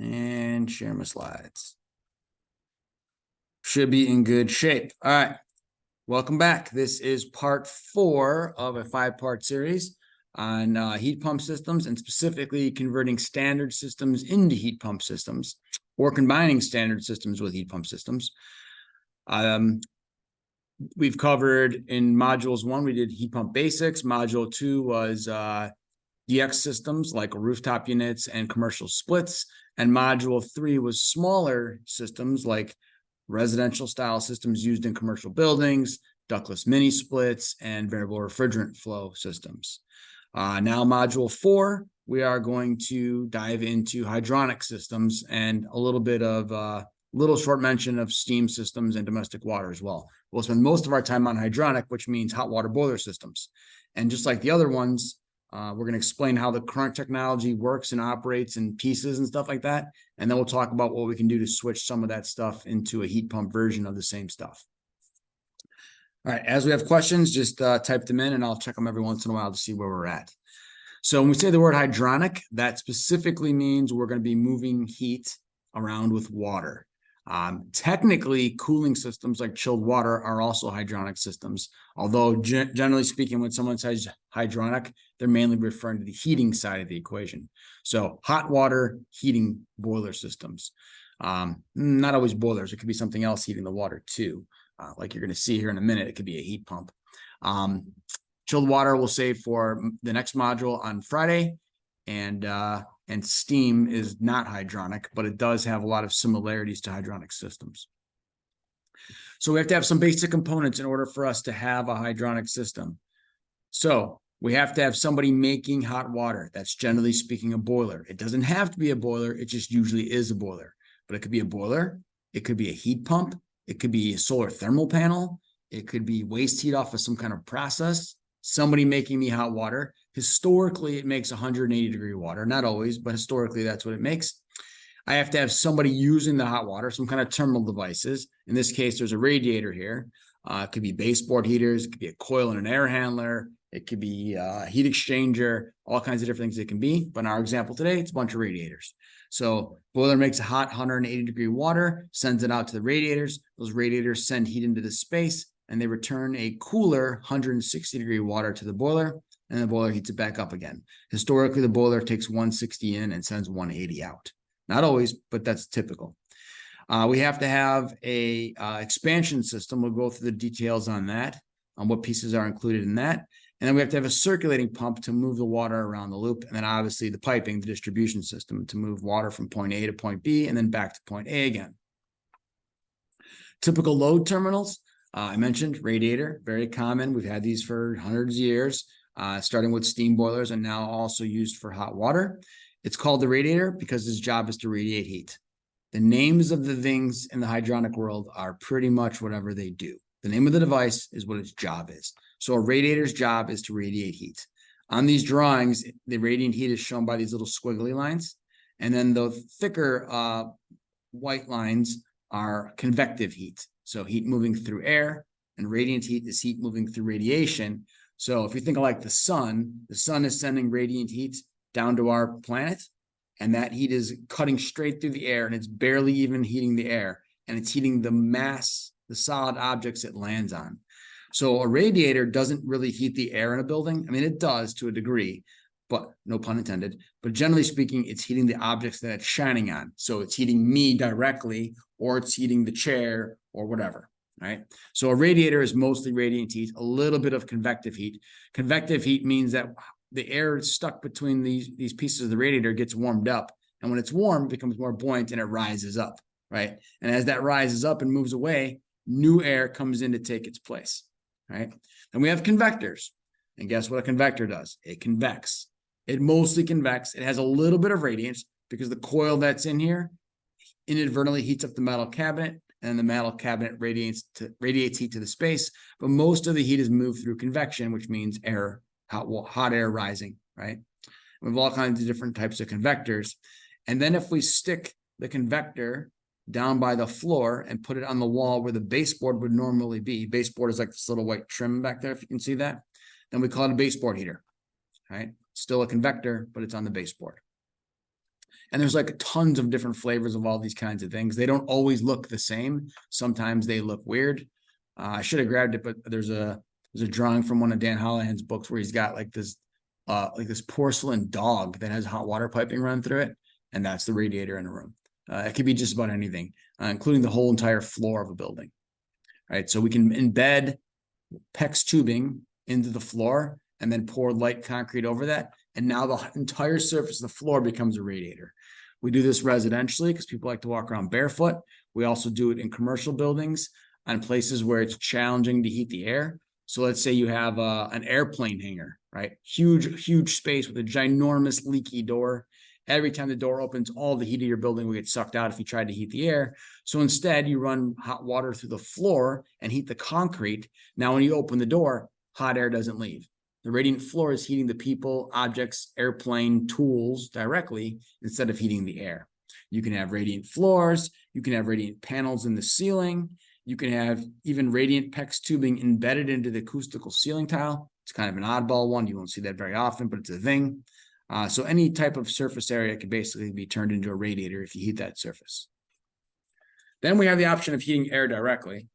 and share my slides. Should be in good shape. All right. Welcome back. This is part 4 of a 5-part series on heat pump systems, and specifically converting standard systems into heat pump systems, or combining standard systems with heat pump systems. We've covered in modules 1, we did heat pump basics. Module 2 was DX systems like rooftop units and commercial splits. And module 3 was smaller systems like residential style systems used in commercial buildings, ductless mini splits, and variable refrigerant flow systems. Now module 4, we are going to dive into hydronic systems and a little bit of little short mention of steam systems and domestic water as well. We'll spend most of our time on hydronic, which means hot water boiler systems. And just like the other ones, we're going to explain how the current technology works and operates in pieces and stuff like that. And then we'll talk about what we can do to switch some of that stuff into a heat pump version of the same stuff. All right, as we have questions, just type them in and I'll check them every once in a while to see where we're at. So when we say the word hydronic, that specifically means we're going to be moving heat around with water. Technically, cooling systems like chilled water are also hydronic systems, although generally speaking, when someone says hydronic, they're mainly referring to the heating side of the equation. So hot water heating boiler systems. Not always boilers. It could be something else heating the water too. Like you're going to see here in a minute, it could be a heat pump. Chilled water we'll save for the next module on Friday. And steam is not hydronic, but it does have a lot of similarities to hydronic systems. So we have to have some basic components in order for us to have a hydronic system. So we have to have somebody making hot water. That's generally speaking a boiler. It doesn't have to be a boiler. It just usually is a boiler. But it could be a boiler. It could be a heat pump. It could be a solar thermal panel. It could be waste heat off of some kind of process. Somebody making me hot water. Historically, it makes 180-degree water. Not always, but historically, that's what it makes. I have to have somebody using the hot water, some kind of terminal devices. In this case, there's a radiator here. It could be baseboard heaters. It could be a coil and an air handler. It could be a heat exchanger, all kinds of different things it can be. But in our example today, it's a bunch of radiators. So boiler makes a hot 180-degree water, sends it out to the radiators. Those radiators send heat into the space, and they return a cooler 160-degree water to the boiler, and the boiler heats it back up again. Historically, the boiler takes 160 in and sends 180 out. Not always, but that's typical. We have to have a expansion system. We'll go through the details on that, on what pieces are included in that. And then we have to have a circulating pump to move the water around the loop. And then obviously the piping, the distribution system to move water from point A to point B and then back to point A again. Typical load terminals. I mentioned radiator, very common. We've had these for hundreds of years, starting with steam boilers and now also used for hot water. It's called the radiator because its job is to radiate heat. The names of the things in the hydronic world are pretty much whatever they do. The name of the device is what its job is. So a radiator's job is to radiate heat. On these drawings, the radiant heat is shown by these little squiggly lines. And then the thicker white lines are convective heat. So heat moving through air, and radiant heat is heat moving through radiation. So if you think of like the sun is sending radiant heat down to our planet, and that heat is cutting straight through the air, and it's barely even heating the air, and it's heating the mass, the solid objects it lands on. So a radiator doesn't really heat the air in a building. I mean, it does to a degree, but no pun intended. But generally speaking, it's heating the objects that it's shining on. So it's heating me directly, or it's heating the chair or whatever, right? So a radiator is mostly radiant heat, a little bit of convective heat. Convective heat means that the air stuck between these pieces of the radiator gets warmed up. And when it's warm, it becomes more buoyant and it rises up, right? And as that rises up and moves away, new air comes in to take its place, right? Then we have convectors. And guess what a convector does? It convects. It mostly convects. It has a little bit of radiance because the coil that's in here inadvertently heats up the metal cabinet, and the metal cabinet radiates heat to the space. But most of the heat is moved through convection, which means air, hot air rising, right? We have all kinds of different types of convectors. And then if we stick the convector down by the floor and put it on the wall where the baseboard would normally be, baseboard is like this little white trim back there, if you can see that, then we call it a baseboard heater, right? Still a convector, but it's on the baseboard. And there's like tons of different flavors of all these kinds of things. They don't always look the same. Sometimes they look weird. I should have grabbed it, but there's a drawing from one of Dan Holohan's books where he's got like this porcelain dog that has hot water piping run through it, and that's the radiator in a room. It could be just about anything, including the whole entire floor of a building. Right, so we can embed PEX tubing into the floor and then pour light concrete over that, and now the entire surface of the floor becomes a radiator. We do this residentially because people like to walk around barefoot. We also do it in commercial buildings on places where it's challenging to heat the air. So let's say you have an airplane hangar, right? Huge space with a ginormous leaky door. Every time the door opens, all the heat of your building will get sucked out if you tried to heat the air. So instead, you run hot water through the floor and heat the concrete. Now, when you open the door, hot air doesn't leave. The radiant floor is heating the people, objects, airplane, tools directly instead of heating the air. You can have radiant floors. You can have radiant panels in the ceiling. You can have even radiant PEX tubing embedded into the acoustical ceiling tile. It's kind of an oddball one. You won't see that very often, but it's a thing. So any type of surface area can basically be turned into a radiator if you heat that surface. Then we have the option of heating air directly.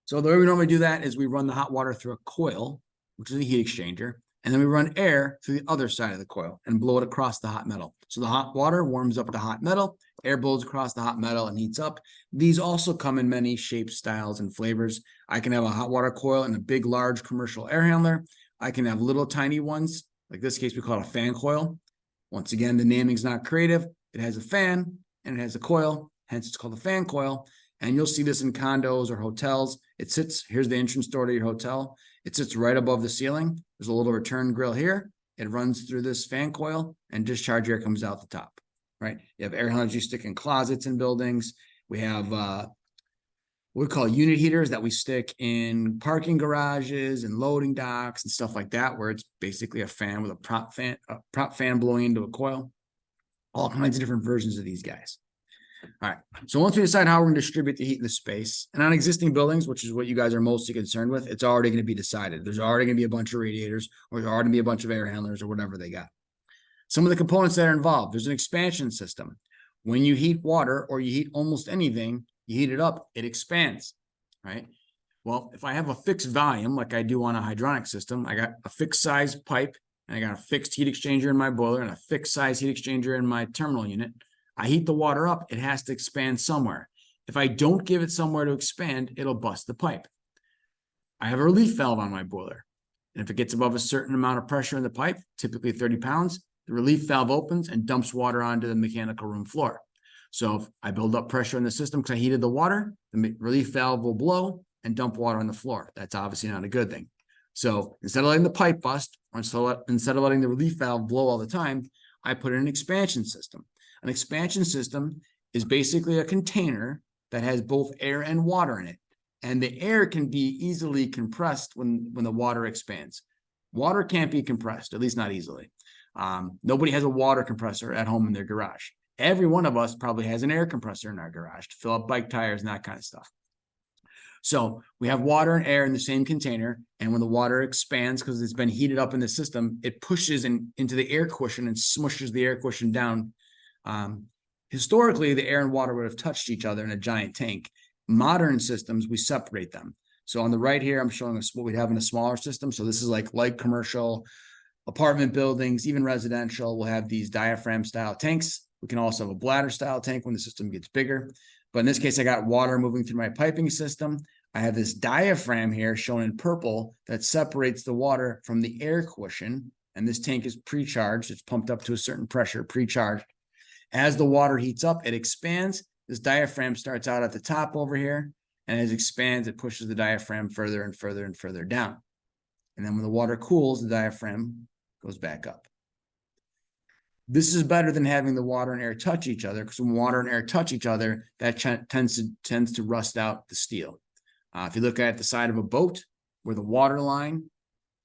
So the way we normally do that is we run the hot water through a coil, which is a heat exchanger, and then we run air through the other side of the coil and blow it across the hot metal. So the hot water warms up the hot metal, air blows across the hot metal and heats up. These also come in many shapes, styles, and flavors. I can have a hot water coil and a big, large commercial air handler. I can have little tiny ones. Like this case, we call it a fan coil. Once again, the naming's not creative. It has a fan and it has a coil, hence it's called a fan coil. And you'll see this in condos or hotels. It sits, here's the entrance door to your hotel. It sits right above the ceiling. There's a little return grill here. It runs through this fan coil and discharge air comes out the top, right? You have air handlers you stick in closets in buildings. We have what we call unit heaters that we stick in parking garages and loading docks and stuff like that, where it's basically a fan with a prop fan blowing into a coil. All kinds of different versions of these guys. All right, so once we decide how we're going to distribute the heat in the space, and on existing buildings, which is what you guys are mostly concerned with, it's already going to be decided. There's already going to be a bunch of radiators, or there's already going to be a bunch of air handlers, or whatever they got. Some of the components that are involved, there's an expansion system. When you heat water, or you heat almost anything, you heat it up, it expands, right? Well, if I have a fixed volume, like I do on a hydronic system, I got a fixed size pipe, and I got a fixed heat exchanger in my boiler, and a fixed size heat exchanger in my terminal unit. I heat the water up, it has to expand somewhere. If I don't give it somewhere to expand, it'll bust the pipe. I have a relief valve on my boiler. And if it gets above a certain amount of pressure in the pipe, typically 30 pounds, the relief valve opens and dumps water onto the mechanical room floor. So if I build up pressure in the system because I heated the water, the relief valve will blow and dump water on the floor. That's obviously not a good thing. So instead of letting the pipe bust, or instead of letting the relief valve blow all the time, I put in an expansion system. An expansion system is basically a container that has both air and water in it. And the air can be easily compressed when the water expands. Water can't be compressed, at least not easily. Nobody has a water compressor at home in their garage. Every one of us probably has an air compressor in our garage to fill up bike tires and that kind of stuff. So we have water and air in the same container. And when the water expands, because it's been heated up in the system, it pushes into the air cushion and smushes the air cushion down. Historically, the air and water would have touched each other in a giant tank. Modern systems, we separate them. So on the right here, I'm showing us what we'd have in a smaller system. So this is like light commercial, apartment buildings, even residential will have these diaphragm style tanks. We can also have a bladder style tank when the system gets bigger. But in this case, I got water moving through my piping system. I have this diaphragm here shown in purple that separates the water from the air cushion. And this tank is pre-charged. It's pumped up to a certain pressure, pre-charged. As the water heats up, it expands. This diaphragm starts out at the top over here. And as it expands, it pushes the diaphragm further and further and further down. And then when the water cools, the diaphragm goes back up. This is better than having the water and air touch each other, because when water and air touch each other, that tends to rust out the steel. If you look at the side of a boat, where the water line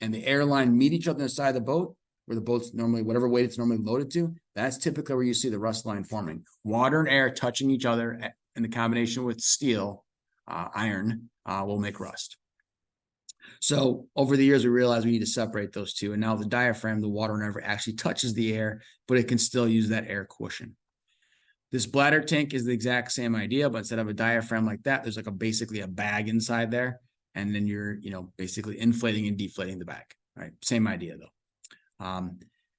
and the air line meet each other on the side of the boat, where the boat's normally, whatever weight it's normally loaded to, that's typically where you see the rust line forming. Water and air touching each other in the combination with steel, iron, will make rust. So over the years, we realized we need to separate those two. And now the diaphragm, the water never actually touches the air, but it can still use that air cushion. This bladder tank is the exact same idea, but instead of a diaphragm like that, there's like basically a bag inside there. And then you're, basically inflating and deflating the bag. Right. Same idea though.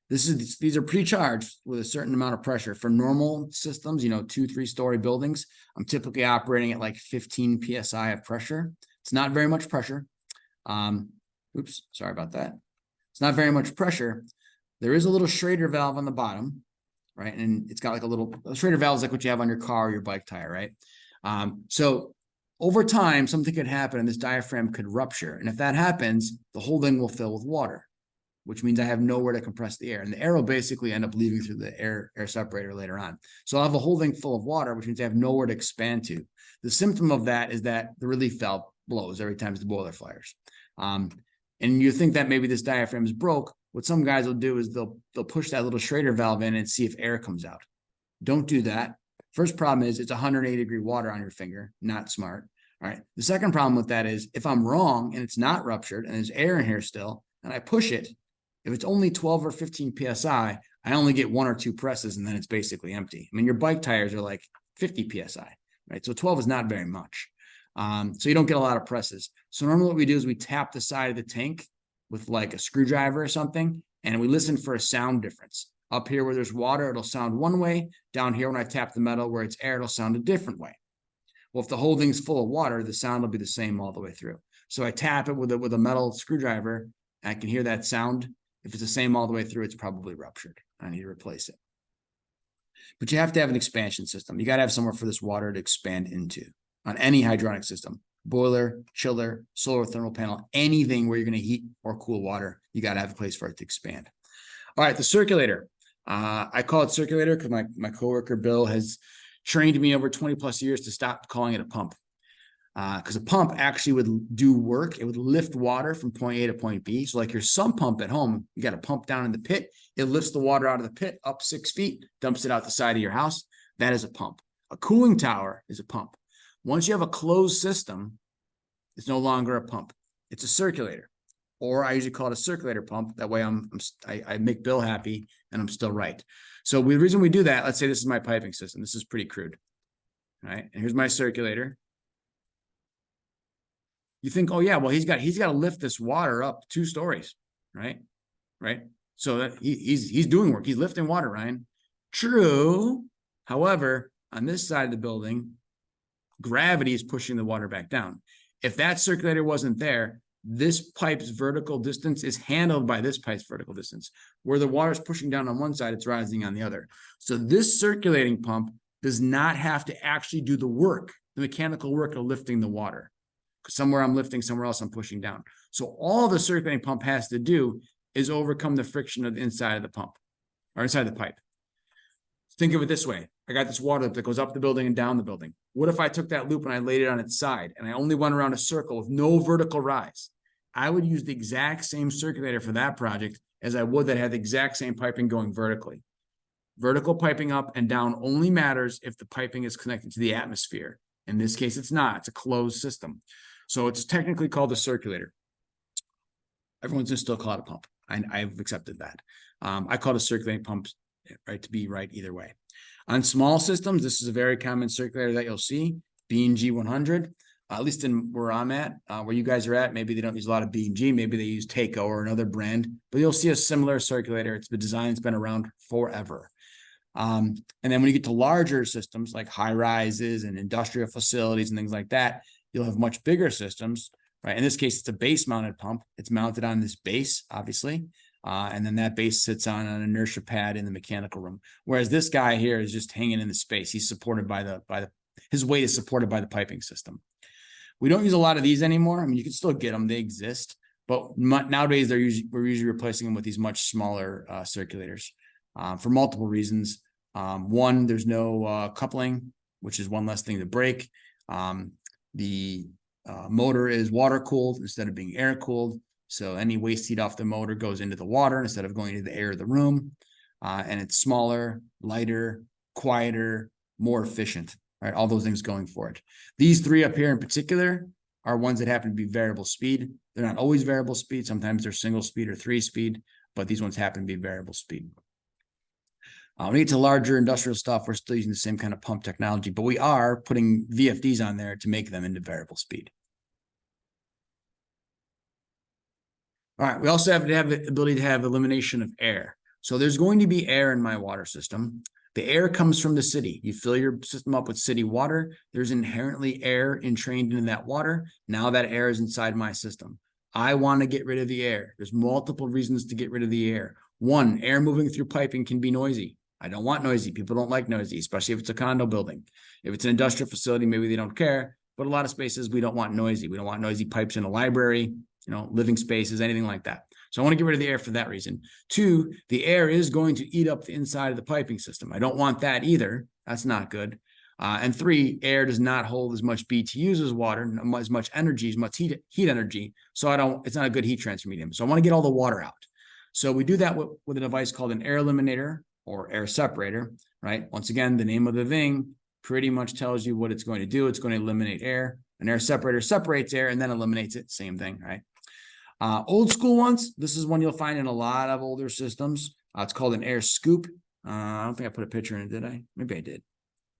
These are pre-charged with a certain amount of pressure. For normal systems, 2-3 story buildings, I'm typically operating at like 15 psi of pressure. It's not very much pressure. Oops, sorry about that. It's not very much pressure. There is a little Schrader valve on the bottom, right? And it's got like a Schrader valve is like what you have on your car or your bike tire, right? So over time, something could happen and this diaphragm could rupture. And if that happens, the whole thing will fill with water, which means I have nowhere to compress the air. And the air will basically end up leaving through the air separator later on. So I'll have a whole thing full of water, which means I have nowhere to expand to. The symptom of that is that the relief valve blows every time the boiler fires. And you think that maybe this diaphragm is broke. What some guys will do is they'll push that little Schrader valve in and see if air comes out. Don't do that. First problem is it's 180-degree water on your finger. Not smart. All right. The second problem with that is if I'm wrong and it's not ruptured and there's air in here still, and I push it, if it's only 12 or 15 psi, I only get 1 or 2 presses and then it's basically empty. I mean, your bike tires are like 50 psi, right? So 12 is not very much. So you don't get a lot of presses. So normally what we do is we tap the side of the tank with like a screwdriver or something, and we listen for a sound difference. Up here where there's water, it'll sound one way. Down here when I tap the metal where it's air, it'll sound a different way. Well, if the whole thing's full of water, the sound will be the same all the way through. So I tap it with a metal screwdriver, and I can hear that sound. If it's the same all the way through, it's probably ruptured. I need to replace it. But you have to have an expansion system. You got to have somewhere for this water to expand into on any hydronic system. Boiler, chiller, solar thermal panel, anything where you're going to heat or cool water, you got to have a place for it to expand. All right, the circulator. I call it circulator because my coworker Bill has trained me over 20 plus years to stop calling it a pump. Because a pump actually would do work. It would lift water from point A to point B. So like your sump pump at home, you got a pump down in the pit. It lifts the water out of the pit up 6 feet, dumps it out the side of your house. That is a pump. A cooling tower is a pump. Once you have a closed system, it's no longer a pump. It's a circulator. Or I usually call it a circulator pump. That way I make Bill happy and I'm still right. So the reason we do that, let's say this is my piping system. This is pretty crude. All right. And here's my circulator. You think, oh yeah, well, he's got to lift this water up 2 stories, right? So that he's doing work. He's lifting water, Ryan. True. However, on this side of the building, gravity is pushing the water back down. If that circulator wasn't there, this pipe's vertical distance is handled by this pipe's vertical distance. Where the water is pushing down on one side, it's rising on the other. So this circulating pump does not have to actually do the work, the mechanical work of lifting the water. Somewhere I'm lifting, somewhere else I'm pushing down. So all the circulating pump has to do is overcome the friction of the inside of the pump or inside the pipe. Think of it this way. I got this water that goes up the building and down the building. What if I took that loop and I laid it on its side and I only went around a circle with no vertical rise? I would use the exact same circulator for that project as I would that had the exact same piping going vertically. Vertical piping up and down only matters if the piping is connected to the atmosphere. In this case, it's not. It's a closed system. So it's technically called a circulator. Everyone's going to still call it a pump. I've accepted that. I call it a circulating pump, right, to be right either way. On small systems, this is a very common circulator that you'll see, B&G 100. At least in where I'm at, where you guys are at, maybe they don't use a lot of B&G. Maybe they use Takeo or another brand. But you'll see a similar circulator. It's the design's been around forever. And then when you get to larger systems like high rises and industrial facilities and things like that, you'll have much bigger systems, right? In this case, it's a base mounted pump. It's mounted on this base, obviously. And then that base sits on an inertia pad in the mechanical room. Whereas this guy here is just hanging in the space. He's supported by his weight is supported by the piping system. We don't use a lot of these anymore. I mean, you can still get them. They exist. But nowadays, we're usually replacing them with these much smaller circulators for multiple reasons. One, there's no coupling, which is one less thing to break. The motor is water cooled instead of being air cooled. So any waste heat off the motor goes into the water instead of going into the air of the room. And it's smaller, lighter, quieter, more efficient, right? All those things going for it. These 3 up here in particular, are ones that happen to be variable speed. They're not always variable speed. Sometimes they're single speed or 3-speed, but these ones happen to be variable speed. When we get to larger industrial stuff, we're still using the same kind of pump technology, but we are putting VFDs on there to make them into variable speed. All right, we also have to have the ability to have elimination of air. So there's going to be air in my water system. The air comes from the city. You fill your system up with city water. There's inherently air entrained into that water. Now that air is inside my system. I want to get rid of the air. There's multiple reasons to get rid of the air. One, air moving through piping can be noisy. I don't want noisy. People don't like noisy, especially if it's a condo building. If it's an industrial facility, maybe they don't care. But a lot of spaces, we don't want noisy. We don't want noisy pipes in a library, living spaces, anything like that. So I want to get rid of the air for that reason. Two, the air is going to eat up the inside of the piping system. I don't want that either. That's not good. And three, air does not hold as much BTUs as water, as much energy, as much heat energy. So it's not a good heat transfer medium. So I want to get all the water out. So we do that with a device called an air eliminator or air separator, right? Once again, the name of the thing pretty much tells you what it's going to do. It's going to eliminate air. An air separator separates air and then eliminates it. Same thing, right? Old school ones, this is one you'll find in a lot of older systems. It's called an air scoop. I don't think I put a picture in it, did I? Maybe I did.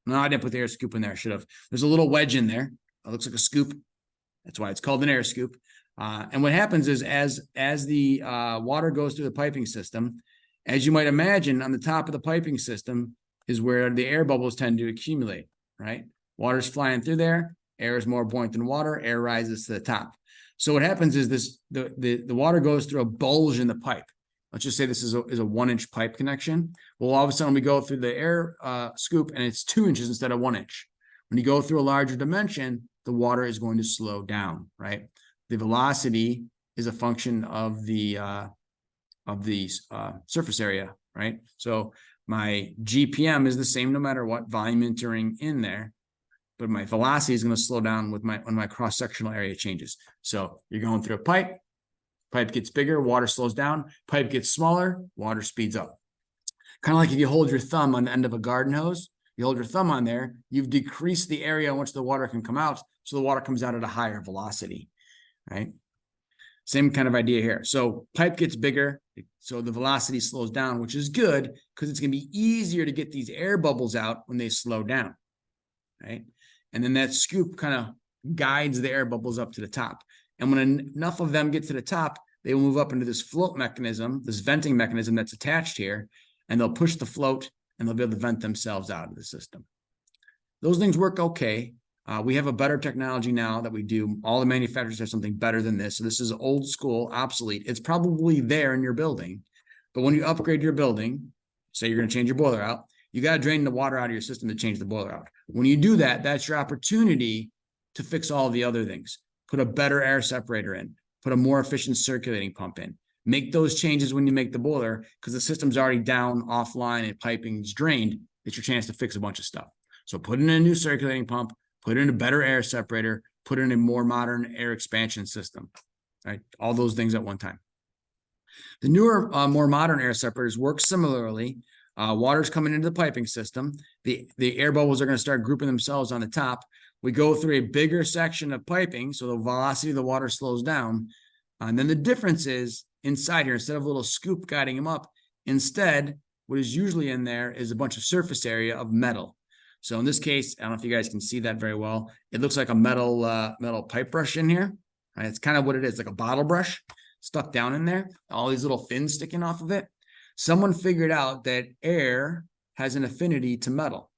No, I didn't put the air scoop in there. I should have. There's a little wedge in there. It looks like a scoop. That's why it's called an air scoop. And what happens is as the water goes through the piping system, as you might imagine, on the top of the piping system is where the air bubbles tend to accumulate, right? Water's flying through there. Air is more buoyant than water. Air rises to the top. So what happens is the water goes through a bulge in the pipe. Let's just say this is a 1-inch pipe connection. Well, all of a sudden we go through the air scoop and it's 2 inches instead of 1 inch. When you go through a larger dimension, the water is going to slow down, right? The velocity is a function of the surface area, right? So my GPM is the same no matter what volume entering in there, but my velocity is going to slow down when my cross-sectional area changes. So you're going through a pipe gets bigger, water slows down, pipe gets smaller, water speeds up. Kind of like if you hold your thumb on the end of a garden hose, you hold your thumb on there, you've decreased the area in which the water can come out, so the water comes out at a higher velocity, right? Same kind of idea here. So pipe gets bigger, so the velocity slows down, which is good because it's going to be easier to get these air bubbles out when they slow down, right? And then that scoop kind of guides the air bubbles up to the top. And when enough of them get to the top, they will move up into this float mechanism, this venting mechanism that's attached here, and they'll push the float and they'll be able to vent themselves out of the system. Those things work okay. We have a better technology now that we do. All the manufacturers have something better than this. So this is old school, obsolete. It's probably there in your building. But when you upgrade your building, say you're going to change your boiler out, you got to drain the water out of your system to change the boiler out. When you do that, that's your opportunity to fix all the other things. Put a better air separator in, put a more efficient circulating pump in. Make those changes when you make the boiler because the system's already down, offline, and piping's drained. It's your chance to fix a bunch of stuff. So put in a new circulating pump, put in a better air separator, put in a more modern air expansion system, right? All those things at one time. The newer, more modern air separators work similarly. Water's coming into the piping system. The air bubbles are going to start grouping themselves on the top. We go through a bigger section of piping, so the velocity of the water slows down. And then the difference is inside here, instead of a little scoop guiding them up, instead, what is usually in there is a bunch of surface area of metal. So in this case, I don't know if you guys can see that very well. It looks like a metal pipe brush in here. Right? It's kind of what it is, like a bottle brush stuck down in there. All these little fins sticking off of it. Someone figured out that air has an affinity to metal.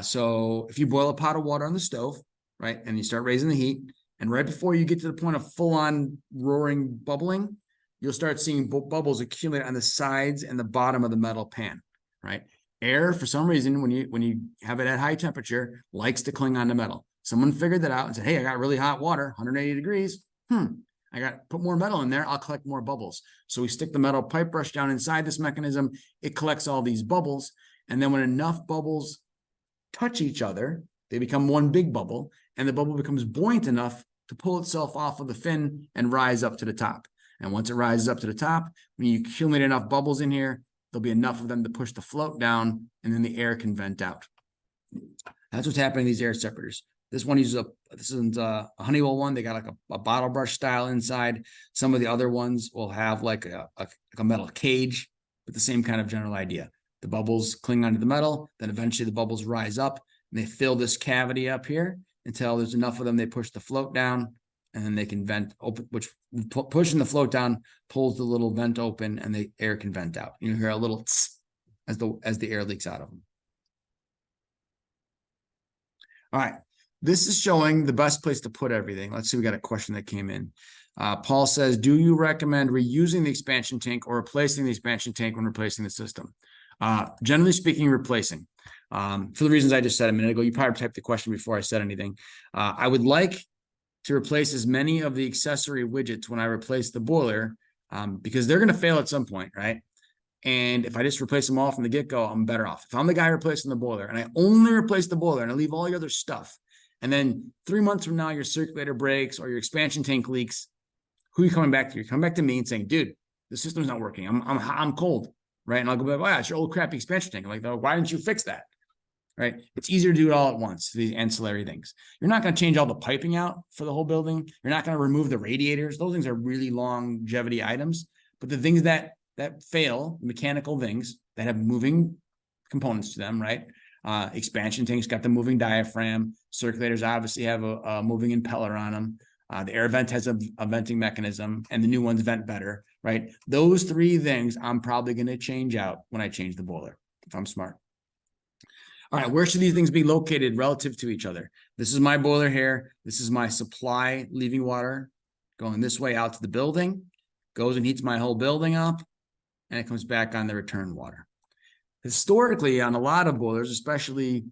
So if you boil a pot of water on the stove, right, and you start raising the heat, and right before you get to the point of full-on roaring bubbling, you'll start seeing bubbles accumulate on the sides and the bottom of the metal pan, right? Air, for some reason, when you have it at high temperature, likes to cling on to metal. Someone figured that out and said, hey, I got really hot water, 180 degrees. I got to put more metal in there. I'll collect more bubbles. So we stick the metal pipe brush down inside this mechanism. It collects all these bubbles. And then when enough bubbles touch each other, they become one big bubble, and the bubble becomes buoyant enough to pull itself off of the fin and rise up to the top. And once it rises up to the top, when you accumulate enough bubbles in here, there'll be enough of them to push the float down, and then the air can vent out. That's what's happening in these air separators. This one uses this is a Honeywell one. They got like a bottle brush style inside. Some of the other ones will have like a metal cage, but the same kind of general idea. The bubbles cling onto the metal, then eventually the bubbles rise up and they fill this cavity up here until there's enough of them. They push the float down and then they can vent open, which pushing the float down pulls the little vent open and the air can vent out. You hear a little tss as the air leaks out of them. All right. This is showing the best place to put everything. Let's see, we got a question that came in. Paul says, do you recommend reusing the expansion tank or replacing the expansion tank when replacing the system? Generally speaking, replacing. For the reasons I just said a minute ago, you probably typed the question before I said anything. I would like to replace as many of the accessory widgets when I replace the boiler, because they're going to fail at some point, right? And if I just replace them all from the get-go, I'm better off. If I'm the guy replacing the boiler and I only replace the boiler and I leave all the other stuff, and then 3 months from now, your circulator breaks or your expansion tank leaks, who are you coming back to? You're coming back to me and saying, dude, the system's not working. I'm cold, right? And I'll go back, oh, yeah, it's your old crappy expansion tank. I'm like, oh, why didn't you fix that? Right? It's easier to do it all at once, these ancillary things. You're not going to change all the piping out for the whole building. You're not going to remove the radiators. Those things are really longevity items. But the things that fail, mechanical things that have moving components to them, right? Expansion tanks got the moving diaphragm. Circulators obviously have a moving impeller on them. The air vent has a venting mechanism, and the new ones vent better, right? Those 3 things I'm probably going to change out when I change the boiler, if I'm smart. All right, where should these things be located relative to each other? This is my boiler here. This is my supply leaving water going this way out to the building, goes and heats my whole building up, and it comes back on the return water. Historically, on a lot of boilers, especially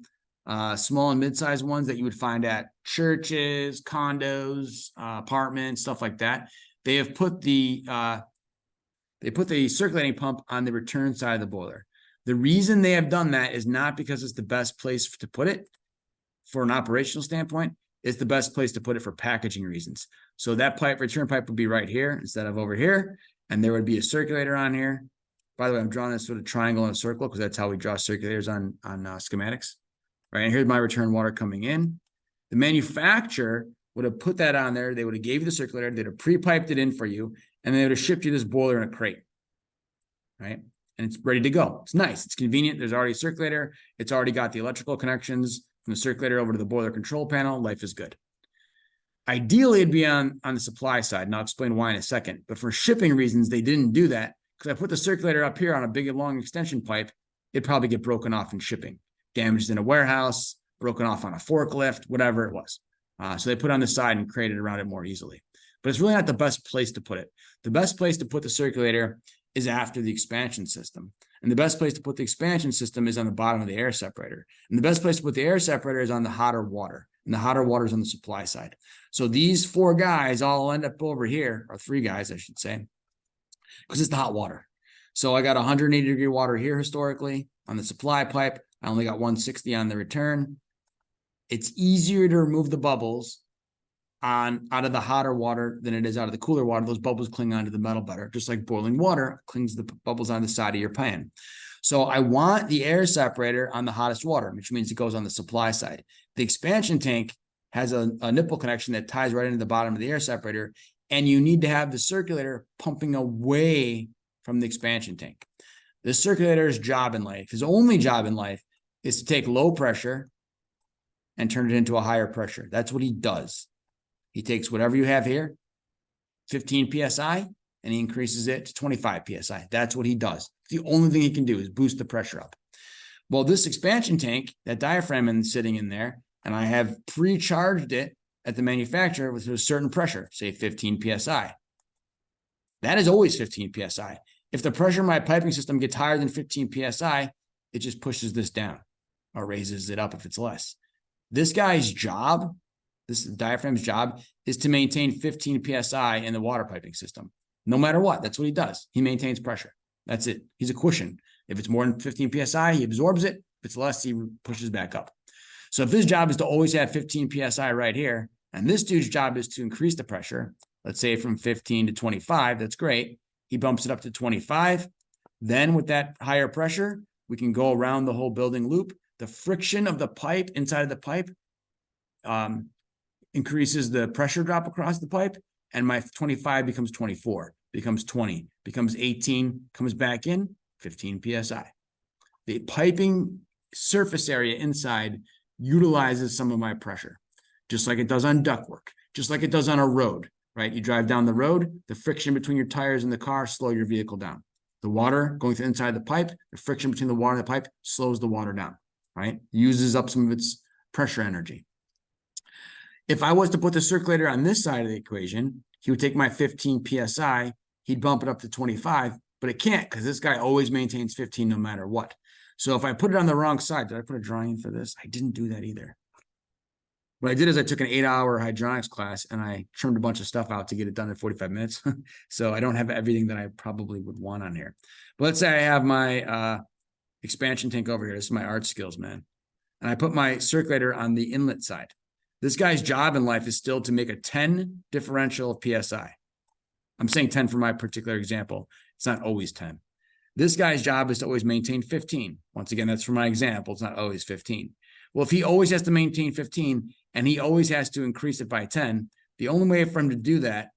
small and mid-sized ones that you would find at churches, condos, apartments, stuff like that, they have put the circulating pump on the return side of the boiler. The reason they have done that is not because it's the best place to put it for an operational standpoint. It's the best place to put it for packaging reasons. So that return pipe would be right here instead of over here, and there would be a circulator on here. By the way, I'm drawing this sort of triangle and a circle because that's how we draw circulators on schematics. Right, and here's my return water coming in. The manufacturer would have put that on there. They would have gave you the circulator. They'd have pre-piped it in for you, and they would have shipped you this boiler in a crate. Right, and it's ready to go. It's nice. It's convenient. There's already a circulator. It's already got the electrical connections from the circulator over to the boiler control panel. Life is good. Ideally, it'd be on the supply side, and I'll explain why in a second. But for shipping reasons, they didn't do that. Because I put the circulator up here on a big and long extension pipe, it'd probably get broken off in shipping, damaged in a warehouse, broken off on a forklift, whatever it was. So they put it on the side and created around it more easily. But it's really not the best place to put it. The best place to put the circulator is after the expansion system. And the best place to put the expansion system is on the bottom of the air separator. And the best place to put the air separator is on the hotter water. And the hotter water is on the supply side. So these 4 guys all end up over here, or 3 guys, I should say, because it's the hot water. So I got 180-degree water here historically on the supply pipe. I only got 160 on the return. It's easier to remove the bubbles out of the hotter water than it is out of the cooler water. Those bubbles cling onto the metal better, just like boiling water clings the bubbles on the side of your pan. So I want the air separator on the hottest water, which means it goes on the supply side. The expansion tank has a nipple connection that ties right into the bottom of the air separator, and you need to have the circulator pumping away from the expansion tank. The circulator's job in life, his only job in life, is to take low pressure and turn it into a higher pressure. That's what he does. He takes whatever you have here, 15 PSI, and he increases it to 25 PSI. That's what he does. The only thing he can do is boost the pressure up. Well, this expansion tank, that diaphragm is sitting in there, and I have pre-charged it at the manufacturer with a certain pressure, say 15 PSI. That is always 15 PSI. If the pressure in my piping system gets higher than 15 PSI, it just pushes this down or raises it up if it's less. This guy's job, this diaphragm's job, is to maintain 15 PSI in the water piping system. No matter what, that's what he does. He maintains pressure. That's it. He's a cushion. If it's more than 15 PSI, he absorbs it. If it's less, he pushes back up. So if his job is to always have 15 PSI right here, and this dude's job is to increase the pressure, let's say from 15 to 25, that's great. He bumps it up to 25. Then with that higher pressure, we can go around the whole building loop. The friction of the pipe inside of the pipe increases the pressure drop across the pipe, and my 25 becomes 24, becomes 20, becomes 18, comes back in, 15 PSI. The piping surface area inside utilizes some of my pressure, just like it does on ductwork, just like it does on a road, right? You drive down the road, the friction between your tires and the car slow your vehicle down. The water going through inside the pipe, the friction between the water and the pipe slows the water down, right? Uses up some of its pressure energy. If I was to put the circulator on this side of the equation, he would take my 15 PSI, he'd bump it up to 25, but it can't because this guy always maintains 15 no matter what. So if I put it on the wrong side, did I put a drawing for this? I didn't do that either. What I did is I took an 8-hour hydronics class and I trimmed a bunch of stuff out to get it done in 45 minutes. So I don't have everything that I probably would want on here. But let's say I have my expansion tank over here. This is my art skills, man. And I put my circulator on the inlet side. This guy's job in life is still to make a 10 differential of PSI. I'm saying 10 for my particular example. It's not always 10. This guy's job is to always maintain 15. Once again, that's for my example. It's not always 15. Well, if he always has to maintain 15 and he always has to increase it by 10, the only way for him to do that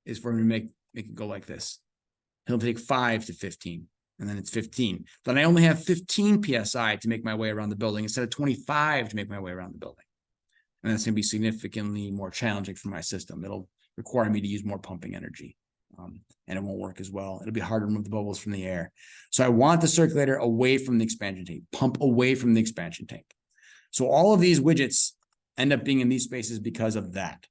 is for him to make it go like this. He'll take 5 to 15, and then it's 15. Then I only have 15 PSI to make my way around the building instead of 25 to make my way around the building. And that's going to be significantly more challenging for my system. It'll require me to use more pumping energy. And it won't work as well. It'll be hard to remove the bubbles from the air. So I want the circulator away from the expansion tank, pump away from the expansion tank. So all of these widgets end up being in these spaces because of that.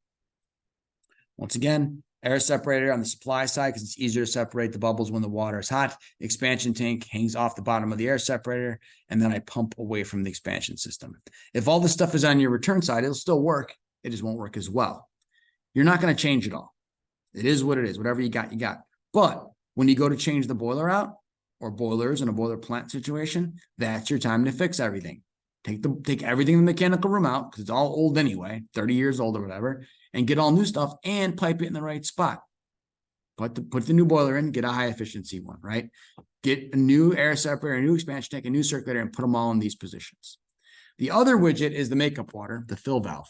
Once again, air separator on the supply side because it's easier to separate the bubbles when the water is hot. The expansion tank hangs off the bottom of the air separator, and then I pump away from the expansion system. If all this stuff is on your return side, it'll still work. It just won't work as well. You're not going to change it all. It is what it is. Whatever you got, you got. But when you go to change the boiler out or boilers in a boiler plant situation, that's your time to fix everything. Take everything in the mechanical room out because it's all old anyway, 30 years old or whatever, and get all new stuff and pipe it in the right spot. Put the new boiler in, get a high efficiency one, right? Get a new air separator, a new expansion tank, a new circulator, and put them all in these positions. The other widget is the makeup water, the fill valve.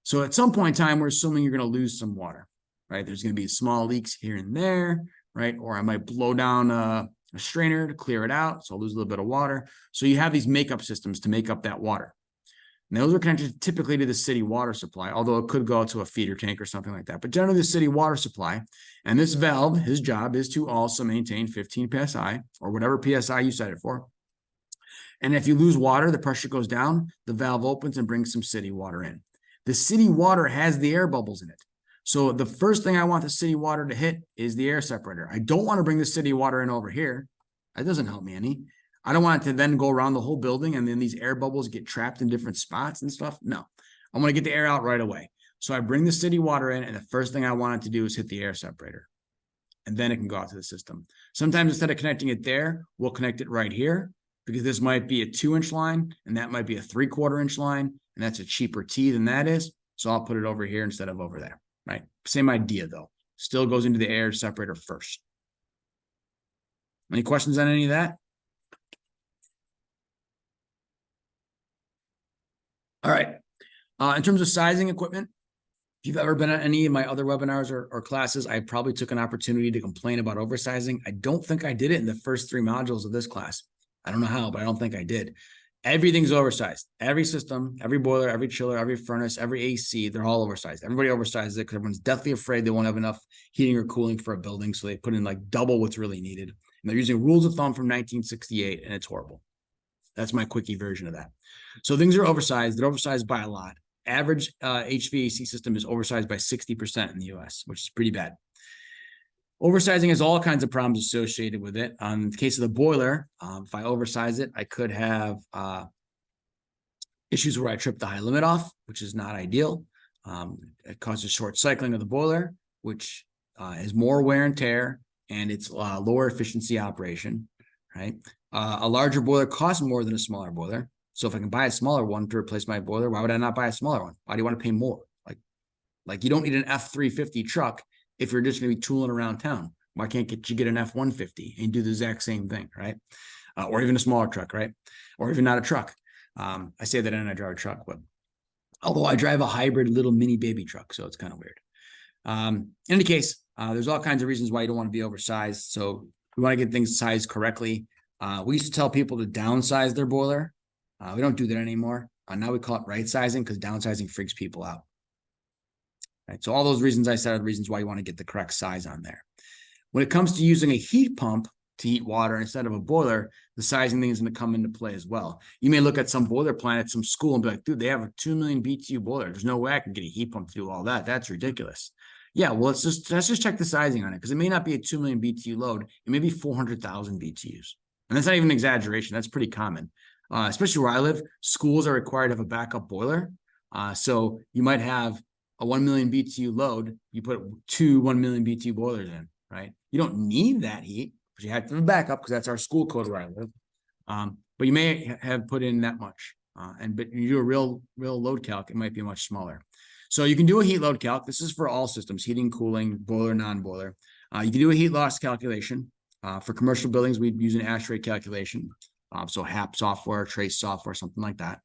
So at some point in time, we're assuming you're going to lose some water. Right, there's going to be small leaks here and there, right? Or I might blow down a strainer to clear it out, so I'll lose a little bit of water. So you have these makeup systems to make up that water. And those are connected typically to the city water supply, although it could go to a feeder tank or something like that. But generally the city water supply, and this valve, his job is to also maintain 15 PSI or whatever PSI you set it for. And if you lose water, the pressure goes down, the valve opens and brings some city water in. The city water has the air bubbles in it. So the first thing I want the city water to hit is the air separator. I don't want to bring the city water in over here. That doesn't help me any. I don't want it to then go around the whole building and then these air bubbles get trapped in different spots and stuff. No, I want to get the air out right away. So I bring the city water in and the first thing I want it to do is hit the air separator. And then it can go out to the system. Sometimes instead of connecting it there, we'll connect it right here because this might be a 2-inch line and that might be a 3/4 inch line. And that's a cheaper T than that is. So I'll put it over here instead of over there. Right? Same idea though. Still goes into the air separator first. Any questions on any of that? All right. In terms of sizing equipment, if you've ever been at any of my other webinars or classes, I probably took an opportunity to complain about oversizing. I don't think I did it in the first 3 modules of this class. I don't know how, but I don't think I did. Everything's oversized. Every system, every boiler, every chiller, every furnace, every AC, they're all oversized. Everybody oversizes it because everyone's deathly afraid they won't have enough heating or cooling for a building. So they put in like double what's really needed. And they're using rules of thumb from 1968, and it's horrible. That's my quickie version of that. So things are oversized. They're oversized by a lot. Average HVAC system is oversized by 60% in the US, which is pretty bad. Oversizing has all kinds of problems associated with it. In the case of the boiler, if I oversize it, I could have issues where I trip the high limit off, which is not ideal. It causes short cycling of the boiler, which is more wear and tear, and it's lower efficiency operation, right? A larger boiler costs more than a smaller boiler. So if I can buy a smaller one to replace my boiler, why would I not buy a smaller one? Why do you want to pay more? Like you don't need an F350 truck if you're just going to be tooling around town. Why can't you get an F150 and do the exact same thing, right? Or even a smaller truck, right? Or even not a truck. I say that and I drive a truck, but Although I drive a hybrid little mini baby truck, so it's kind of weird. In any case, there's all kinds of reasons why you don't want to be oversized. So we want to get things sized correctly. We used to tell people to downsize their boiler. We don't do that anymore. Now we call it right sizing because downsizing freaks people out. Right. So all those reasons I said are the reasons why you want to get the correct size on there. When it comes to using a heat pump to heat water instead of a boiler, the sizing thing is going to come into play as well. You may look at some boiler plant at some school and be like, dude, they have a 2 million BTU boiler. There's no way I can get a heat pump to do all that. That's ridiculous. Yeah, well, let's just check the sizing on it because it may not be a 2 million BTU load. It may be 400,000 BTUs. And that's not even an exaggeration. That's pretty common. Especially where I live, schools are required to have a backup boiler. So you might have a 1 million BTU load. You put 2 1 million BTU boilers in, right? You don't need that heat, but you have to have a backup because that's our school code where I live. But you may have put in that much. But you do a real load calc, it might be much smaller. So you can do a heat load calc. This is for all systems, heating, cooling, boiler, non-boiler. You can do a heat loss calculation. For commercial buildings, we'd use an ASHRAE calculation. So HAP software, trace software, something like that.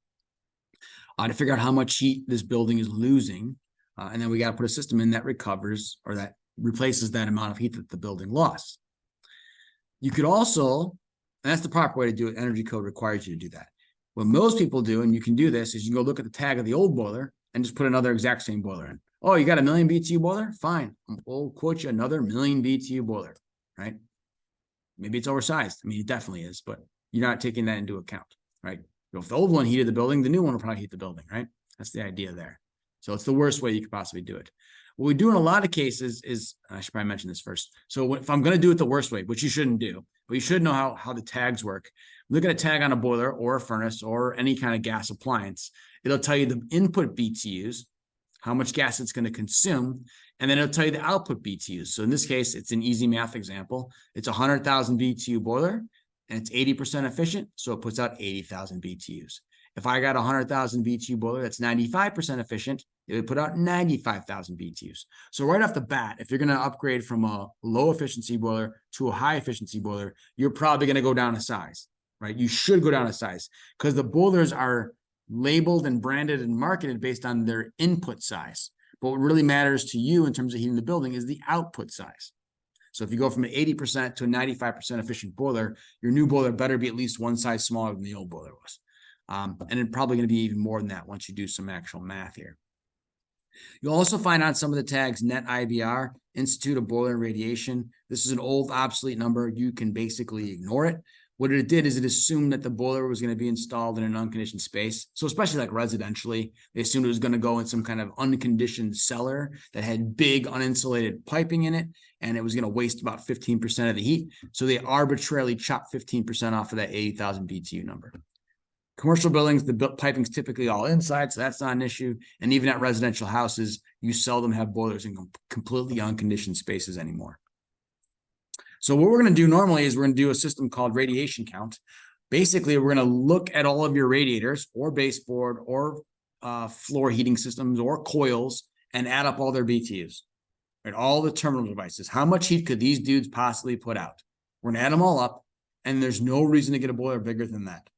To figure out how much heat this building is losing. And then we got to put a system in that recovers or that replaces that amount of heat that the building lost. You could also, and that's the proper way to do it, energy code requires you to do that. What most people do, and you can do this, is you go look at the tag of the old boiler and just put another exact same boiler in. Oh, you got a 1 million BTU boiler? Fine. We'll quote you another 1 million BTU boiler, right? Maybe it's oversized. I mean, it definitely is, but you're not taking that into account, right? If the old one heated the building, the new one will probably heat the building, right? That's the idea there. So it's the worst way you could possibly do it. What we do in a lot of cases is, I should probably mention this first. So if I'm going to do it the worst way, which you shouldn't do, but you should know how the tags work. Look at a tag on a boiler or a furnace or any kind of gas appliance. It'll tell you the input BTUs, how much gas it's going to consume, and then it'll tell you the output BTUs. So in this case, it's an easy math example. It's a 100,000 BTU boiler, and it's 80% efficient, so it puts out 80,000 BTUs. If I got a 100,000 BTU boiler that's 95% efficient, it would put out 95,000 BTUs. So right off the bat, if you're going to upgrade from a low efficiency boiler to a high efficiency boiler, you're probably going to go down a size, right? You should go down a size because the boilers are labeled and branded and marketed based on their input size. But what really matters to you in terms of heating the building is the output size. So if you go from an 80% to a 95% efficient boiler, your new boiler better be at least one size smaller than the old boiler was. And it's probably going to be even more than that once you do some actual math here. You'll also find on some of the tags net IBR, Institute of Boiler and Radiation. This is an old obsolete number. You can basically ignore it. What it did is it assumed that the boiler was going to be installed in an unconditioned space. So especially like residentially, they assumed it was going to go in some kind of unconditioned cellar that had big uninsulated piping in it, and it was going to waste about 15% of the heat. So they arbitrarily chopped 15% off of that 80,000 BTU number. Commercial buildings, the piping's typically all inside, so that's not an issue. And even at residential houses, you seldom have boilers in completely unconditioned spaces anymore. So what we're going to do normally is we're going to do a system called radiation count. Basically, we're going to look at all of your radiators or baseboard or floor heating systems or coils and add up all their BTUs, right? All the terminal devices. How much heat could these dudes possibly put out? We're going to add them all up, and there's no reason to get a boiler bigger than that.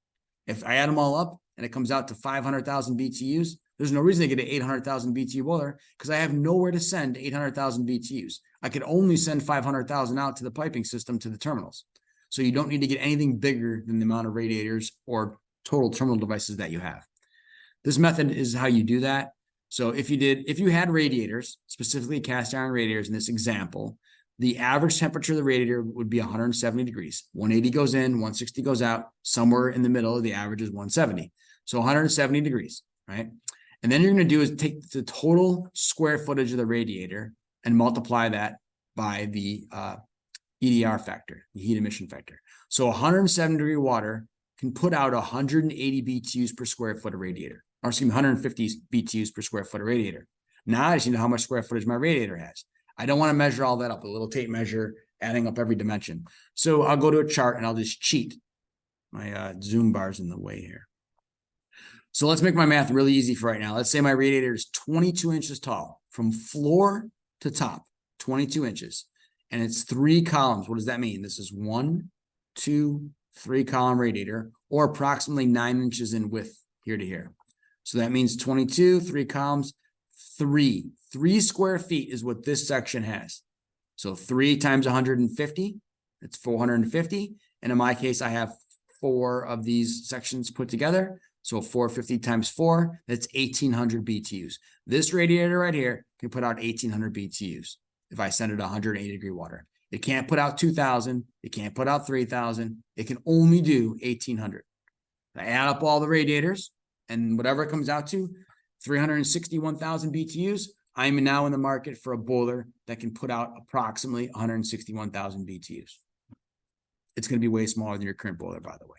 If I add them all up and it comes out to 500,000 BTUs, there's no reason to get an 800,000 BTU boiler because I have nowhere to send 800,000 BTUs. I could only send 500,000 out to the piping system to the terminals. So you don't need to get anything bigger than the amount of radiators or total terminal devices that you have. This method is how you do that. So if you had radiators, specifically cast iron radiators in this example, the average temperature of the radiator would be 170 degrees. 180 goes in, 160 goes out. Somewhere in the middle, the average is 170. So 170 degrees, right? And then you're going to do is take the total square footage of the radiator and multiply that by the EDR factor, the heat emission factor. So 170 degree water can put out 180 BTUs per square foot of radiator, or excuse me, 150 BTUs per square foot of radiator. Now I just need to know how much square footage my radiator has. I don't want to measure all that up, a little tape measure, adding up every dimension. So I'll go to a chart and I'll just cheat. My zoom bar's in the way here. So let's make my math really easy for right now. Let's say my radiator is 22 inches tall from floor to top, 22 inches. And it's 3 columns. What does that mean? This is 1, 2, 3 column radiator, or approximately 9 inches in width here to here. So that means 22, 3 columns, 3 square feet is what this section has. So 3 times 150, that's 450. And in my case, I have 4 of these sections put together. So 450 times 4, that's 1,800 BTUs. This radiator right here can put out 1,800 BTUs if I send it 180 degree water. It can't put out 2,000. It can't put out 3,000. It can only do 1,800. I add up all the radiators and whatever it comes out to, 361,000 BTUs. I'm now in the market for a boiler that can put out approximately 161,000 BTUs. It's going to be way smaller than your current boiler, by the way.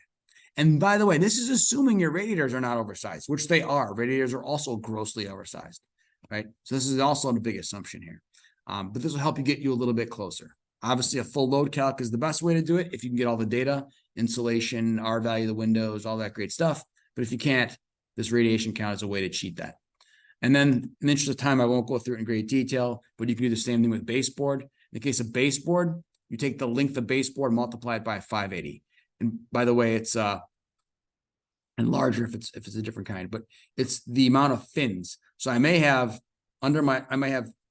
And by the way, this is assuming your radiators are not oversized, which they are. Radiators are also grossly oversized, right? So this is also a big assumption here. But this will help you get you a little bit closer. Obviously, a full load calc is the best way to do it if you can get all the data, insulation, R value of the windows, all that great stuff. But if you can't, this radiation count is a way to cheat that. And then in the interest of time, I won't go through it in great detail, but you can do the same thing with baseboard. In the case of baseboard, you take the length of baseboard, multiply it by 580. And by the way, it's and larger if it's a different kind, but it's the amount of fins. So I may have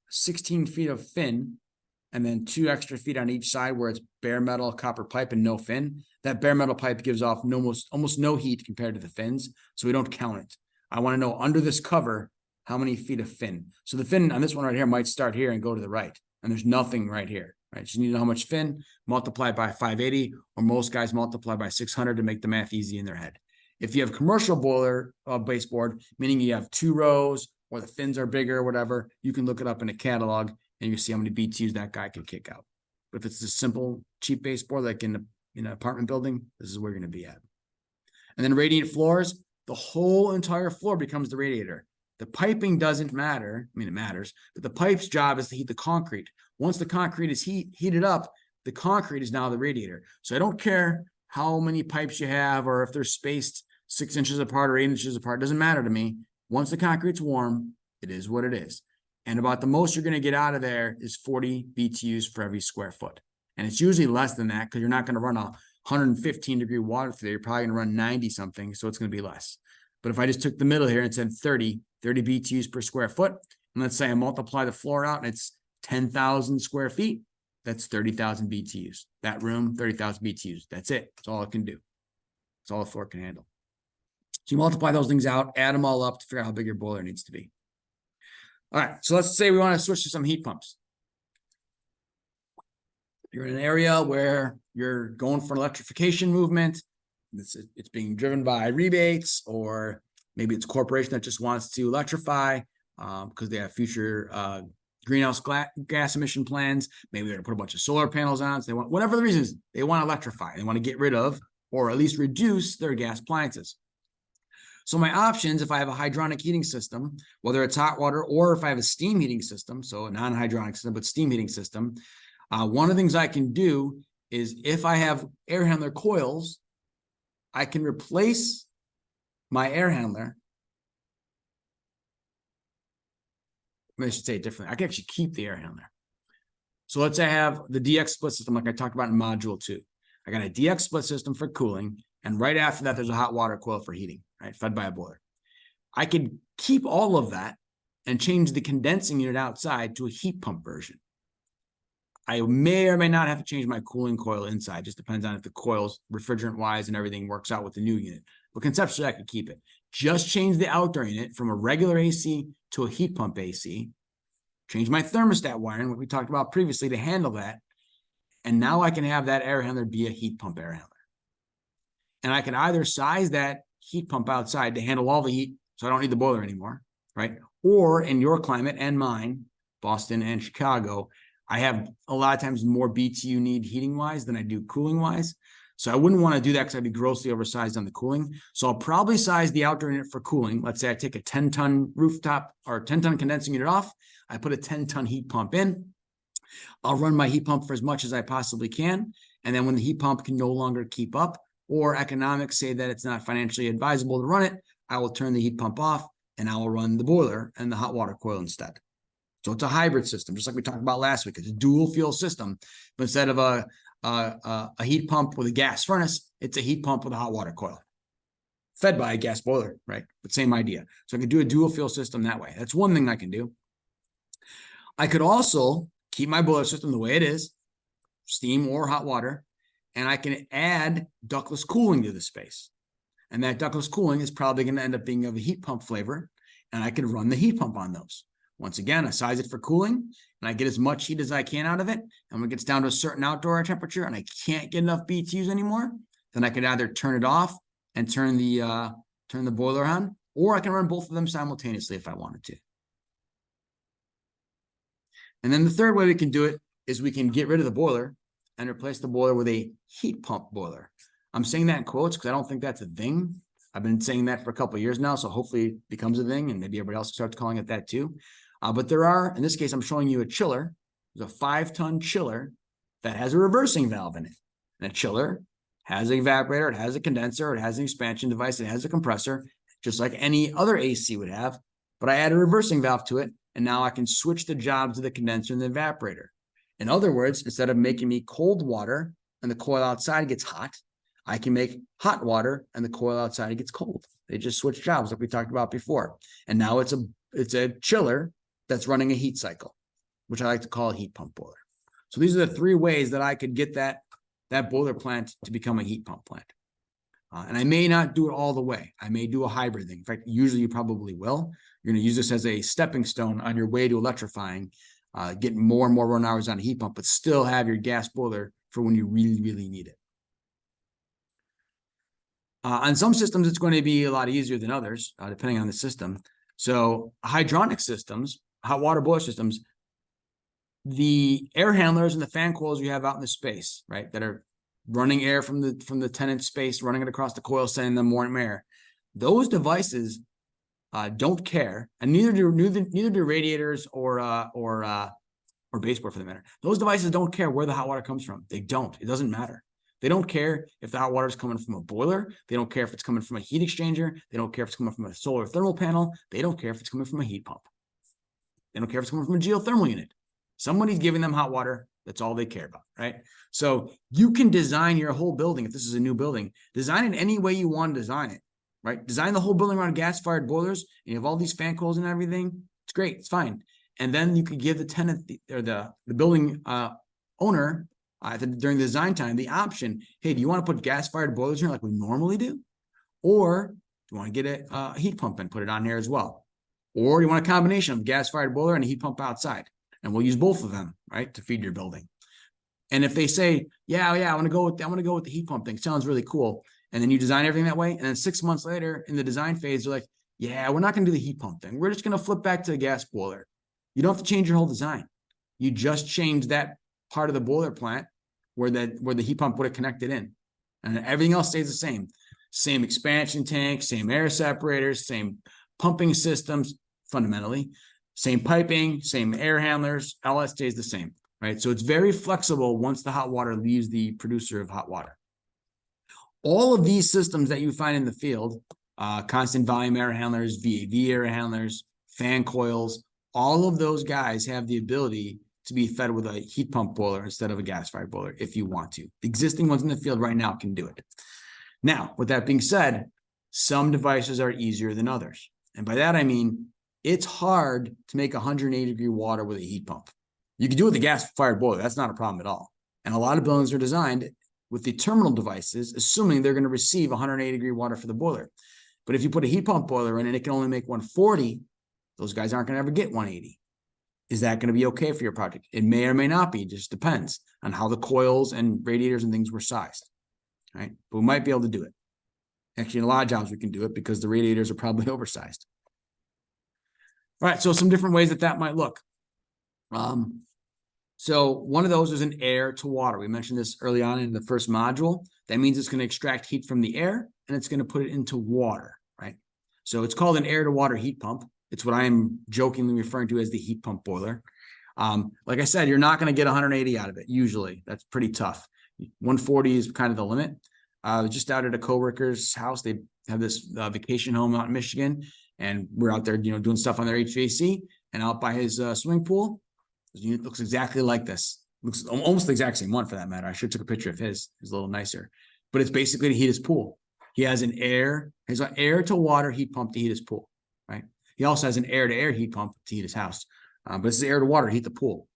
16 feet of fin and then 2 extra feet on each side where it's bare metal copper pipe and no fin. That bare metal pipe gives off almost no heat compared to the fins, so we don't count it. I want to know under this cover how many feet of fin. So the fin on this one right here might start here and go to the right, and there's nothing right here. Right, so you need to know how much fin, multiply by 580, or most guys multiply by 600 to make the math easy in their head. If you have commercial boiler baseboard, meaning you have 2 rows or the fins are bigger or whatever, you can look it up in a catalog and you see how many BTUs that guy can kick out. But if it's a simple, cheap baseboard like in an apartment building, this is where you're going to be at. And then radiant floors, the whole entire floor becomes the radiator. The piping doesn't matter. I mean, it matters, but the pipe's job is to heat the concrete. Once the concrete is heated up, the concrete is now the radiator. So I don't care how many pipes you have or if they're spaced 6 inches apart or 8 inches apart. It doesn't matter to me. Once the concrete's warm, it is what it is. And about the most you're going to get out of there is 40 BTUs for every square foot. And it's usually less than that because you're not going to run a 115 degree water through there. You're probably going to run 90 something. So it's going to be less. But if I just took the middle here and said 30 BTUs per square foot, and let's say I multiply the floor out and it's 10,000 square feet, that's 30,000 BTUs. That room, 30,000 BTUs. That's it. That's all it can do. That's all the floor can handle. So you multiply those things out, add them all up to figure out how big your boiler needs to be. All right, so let's say we want to switch to some heat pumps. You're in an area where you're going for an electrification movement. It's being driven by rebates, or maybe it's a corporation that just wants to electrify because they have future greenhouse gas emission plans. Maybe they're going to put a bunch of solar panels on. So they want, whatever the reason is, they want to electrify. They want to get rid of, or at least reduce, their gas appliances. So my options, if I have a hydronic heating system, whether it's hot water or if I have a steam heating system, so a non-hydronic system, but steam heating system, one of the things I can do is if I have air handler coils, I can replace my air handler. I should say it differently. I can actually keep the air handler. So let's say I have the DX split system like I talked about in module 2. I got a DX split system for cooling, and right after that, there's a hot water coil for heating, right, fed by a boiler. I could keep all of that and change the condensing unit outside to a heat pump version. I may or may not have to change my cooling coil inside. Just depends on if the coils, refrigerant-wise and everything, works out with the new unit. But conceptually, I could keep it. Just change the outdoor unit from a regular AC to a heat pump AC. Change my thermostat wiring, what we talked about previously, to handle that. And now I can have that air handler be a heat pump air handler. And I can either size that heat pump outside to handle all the heat, so I don't need the boiler anymore, right? Or in your climate and mine, Boston and Chicago, I have a lot of times more BTU need heating-wise than I do cooling-wise. So I wouldn't want to do that because I'd be grossly oversized on the cooling. So I'll probably size the outdoor unit for cooling. Let's say I take a 10-ton rooftop or 10-ton condensing unit off. I put a 10-ton heat pump in. I'll run my heat pump for as much as I possibly can. And then when the heat pump can no longer keep up, or economics say that it's not financially advisable to run it, I will turn the heat pump off and I will run the boiler and the hot water coil instead. So it's a hybrid system, just like we talked about last week. It's a dual fuel system, but instead of a heat pump with a gas furnace, it's a heat pump with a hot water coil. fed by a gas boiler, right? But same idea. So I could do a dual fuel system that way. That's one thing I can do. I could also keep my boiler system the way it is, steam or hot water, and I can add ductless cooling to the space. And that ductless cooling is probably going to end up being of a heat pump flavor, and I could run the heat pump on those. Once again, I size it for cooling, and I get as much heat as I can out of it. And when it gets down to a certain outdoor temperature and I can't get enough BTUs anymore, then I could either turn it off and turn the boiler on, or I can run both of them simultaneously if I wanted to. And then the third way we can do it is we can get rid of the boiler and replace the boiler with a heat pump boiler. I'm saying that in quotes because I don't think that's a thing. I've been saying that for a couple of years now, so hopefully it becomes a thing, and maybe everybody else starts calling it that too. But there are, in this case, I'm showing you a chiller. There's a 5-ton chiller that has a reversing valve in it. And a chiller has an evaporator, it has a condenser, it has an expansion device, it has a compressor, just like any other AC would have. But I add a reversing valve to it, and now I can switch the jobs of the condenser and the evaporator. In other words, instead of making me cold water and the coil outside gets hot, I can make hot water and the coil outside gets cold. They just switch jobs like we talked about before. And now it's a chiller that's running a heat cycle, which I like to call a heat pump boiler. So these are the 3 ways that I could get that boiler plant to become a heat pump plant. And I may not do it all the way. I may do a hybrid thing. In fact, usually you probably will. You're going to use this as a stepping stone on your way to electrifying, get more and more run hours on a heat pump, but still have your gas boiler for when you really, really need it. On some systems, it's going to be a lot easier than others, depending on the system. So hydronic systems, hot water boiler systems, the air handlers and the fan coils you have out in the space, right, that are running air from the tenant space, running it across the coil, sending them more air. Those devices don't care, and neither do radiators or baseboard for the matter. Those devices don't care where the hot water comes from. They don't. It doesn't matter. They don't care if the hot water is coming from a boiler. They don't care if it's coming from a heat exchanger. They don't care if it's coming from a solar thermal panel. They don't care if it's coming from a heat pump. They don't care if it's coming from a geothermal unit. Somebody's giving them hot water. That's all they care about, right? So you can design your whole building, if this is a new building, design it any way you want to design it, right? Design the whole building around gas-fired boilers, and you have all these fan coils and everything. It's great. It's fine. And then you could give the tenant or the building owner during the design time the option, hey, do you want to put gas-fired boilers here like we normally do? Or do you want to get a heat pump and put it on here as well? Or you want a combination of gas-fired boiler and a heat pump outside? And we'll use both of them, right, to feed your building. And if they say, yeah, I want to go with the heat pump thing, sounds really cool, and then you design everything that way, and then 6 months later in the design phase, they're like, yeah, we're not going to do the heat pump thing. We're just going to flip back to the gas boiler. You don't have to change your whole design. You just change that part of the boiler plant where the heat pump would have connected in, and everything else stays the same. Same expansion tank, same air separators, same pumping systems, fundamentally, same piping, same air handlers, all that stays the same, right? So it's very flexible once the hot water leaves the producer of hot water. All of these systems that you find in the field, constant volume air handlers, VAV air handlers, fan coils, all of those guys have the ability to be fed with a heat pump boiler instead of a gas-fired boiler if you want to. The existing ones in the field right now can do it. Now, with that being said, some devices are easier than others. And by that, I mean, it's hard to make 180-degree water with a heat pump. You can do it with a gas-fired boiler. That's not a problem at all. And a lot of buildings are designed with the terminal devices, assuming they're going to receive 180-degree water for the boiler. But if you put a heat pump boiler in and it can only make 140, those guys aren't going to ever get 180. Is that going to be okay for your project? It may or may not be. It just depends on how the coils and radiators and things were sized, right? But we might be able to do it. Actually, in a lot of jobs, we can do it because the radiators are probably oversized. All right, so some different ways that might look. So one of those is an air to water. We mentioned this early on in the first module. That means it's going to extract heat from the air and it's going to put it into water, right? So it's called an air to water heat pump. It's what I'm jokingly referring to as the heat pump boiler. Like I said, you're not going to get 180 out of it. Usually that's pretty tough. 140 is kind of the limit. Just out at a coworker's house, they have this vacation home out in Michigan, and we're out there, doing stuff on their HVAC, and out by his swimming pool, his unit looks exactly like this. Looks almost the exact same one for that matter. I should have took a picture of his. It's a little nicer, but it's basically to heat his pool. He has an air to water heat pump to heat his pool, right? He also has an air to air heat pump to heat his house. But this is air to water to heat the pool.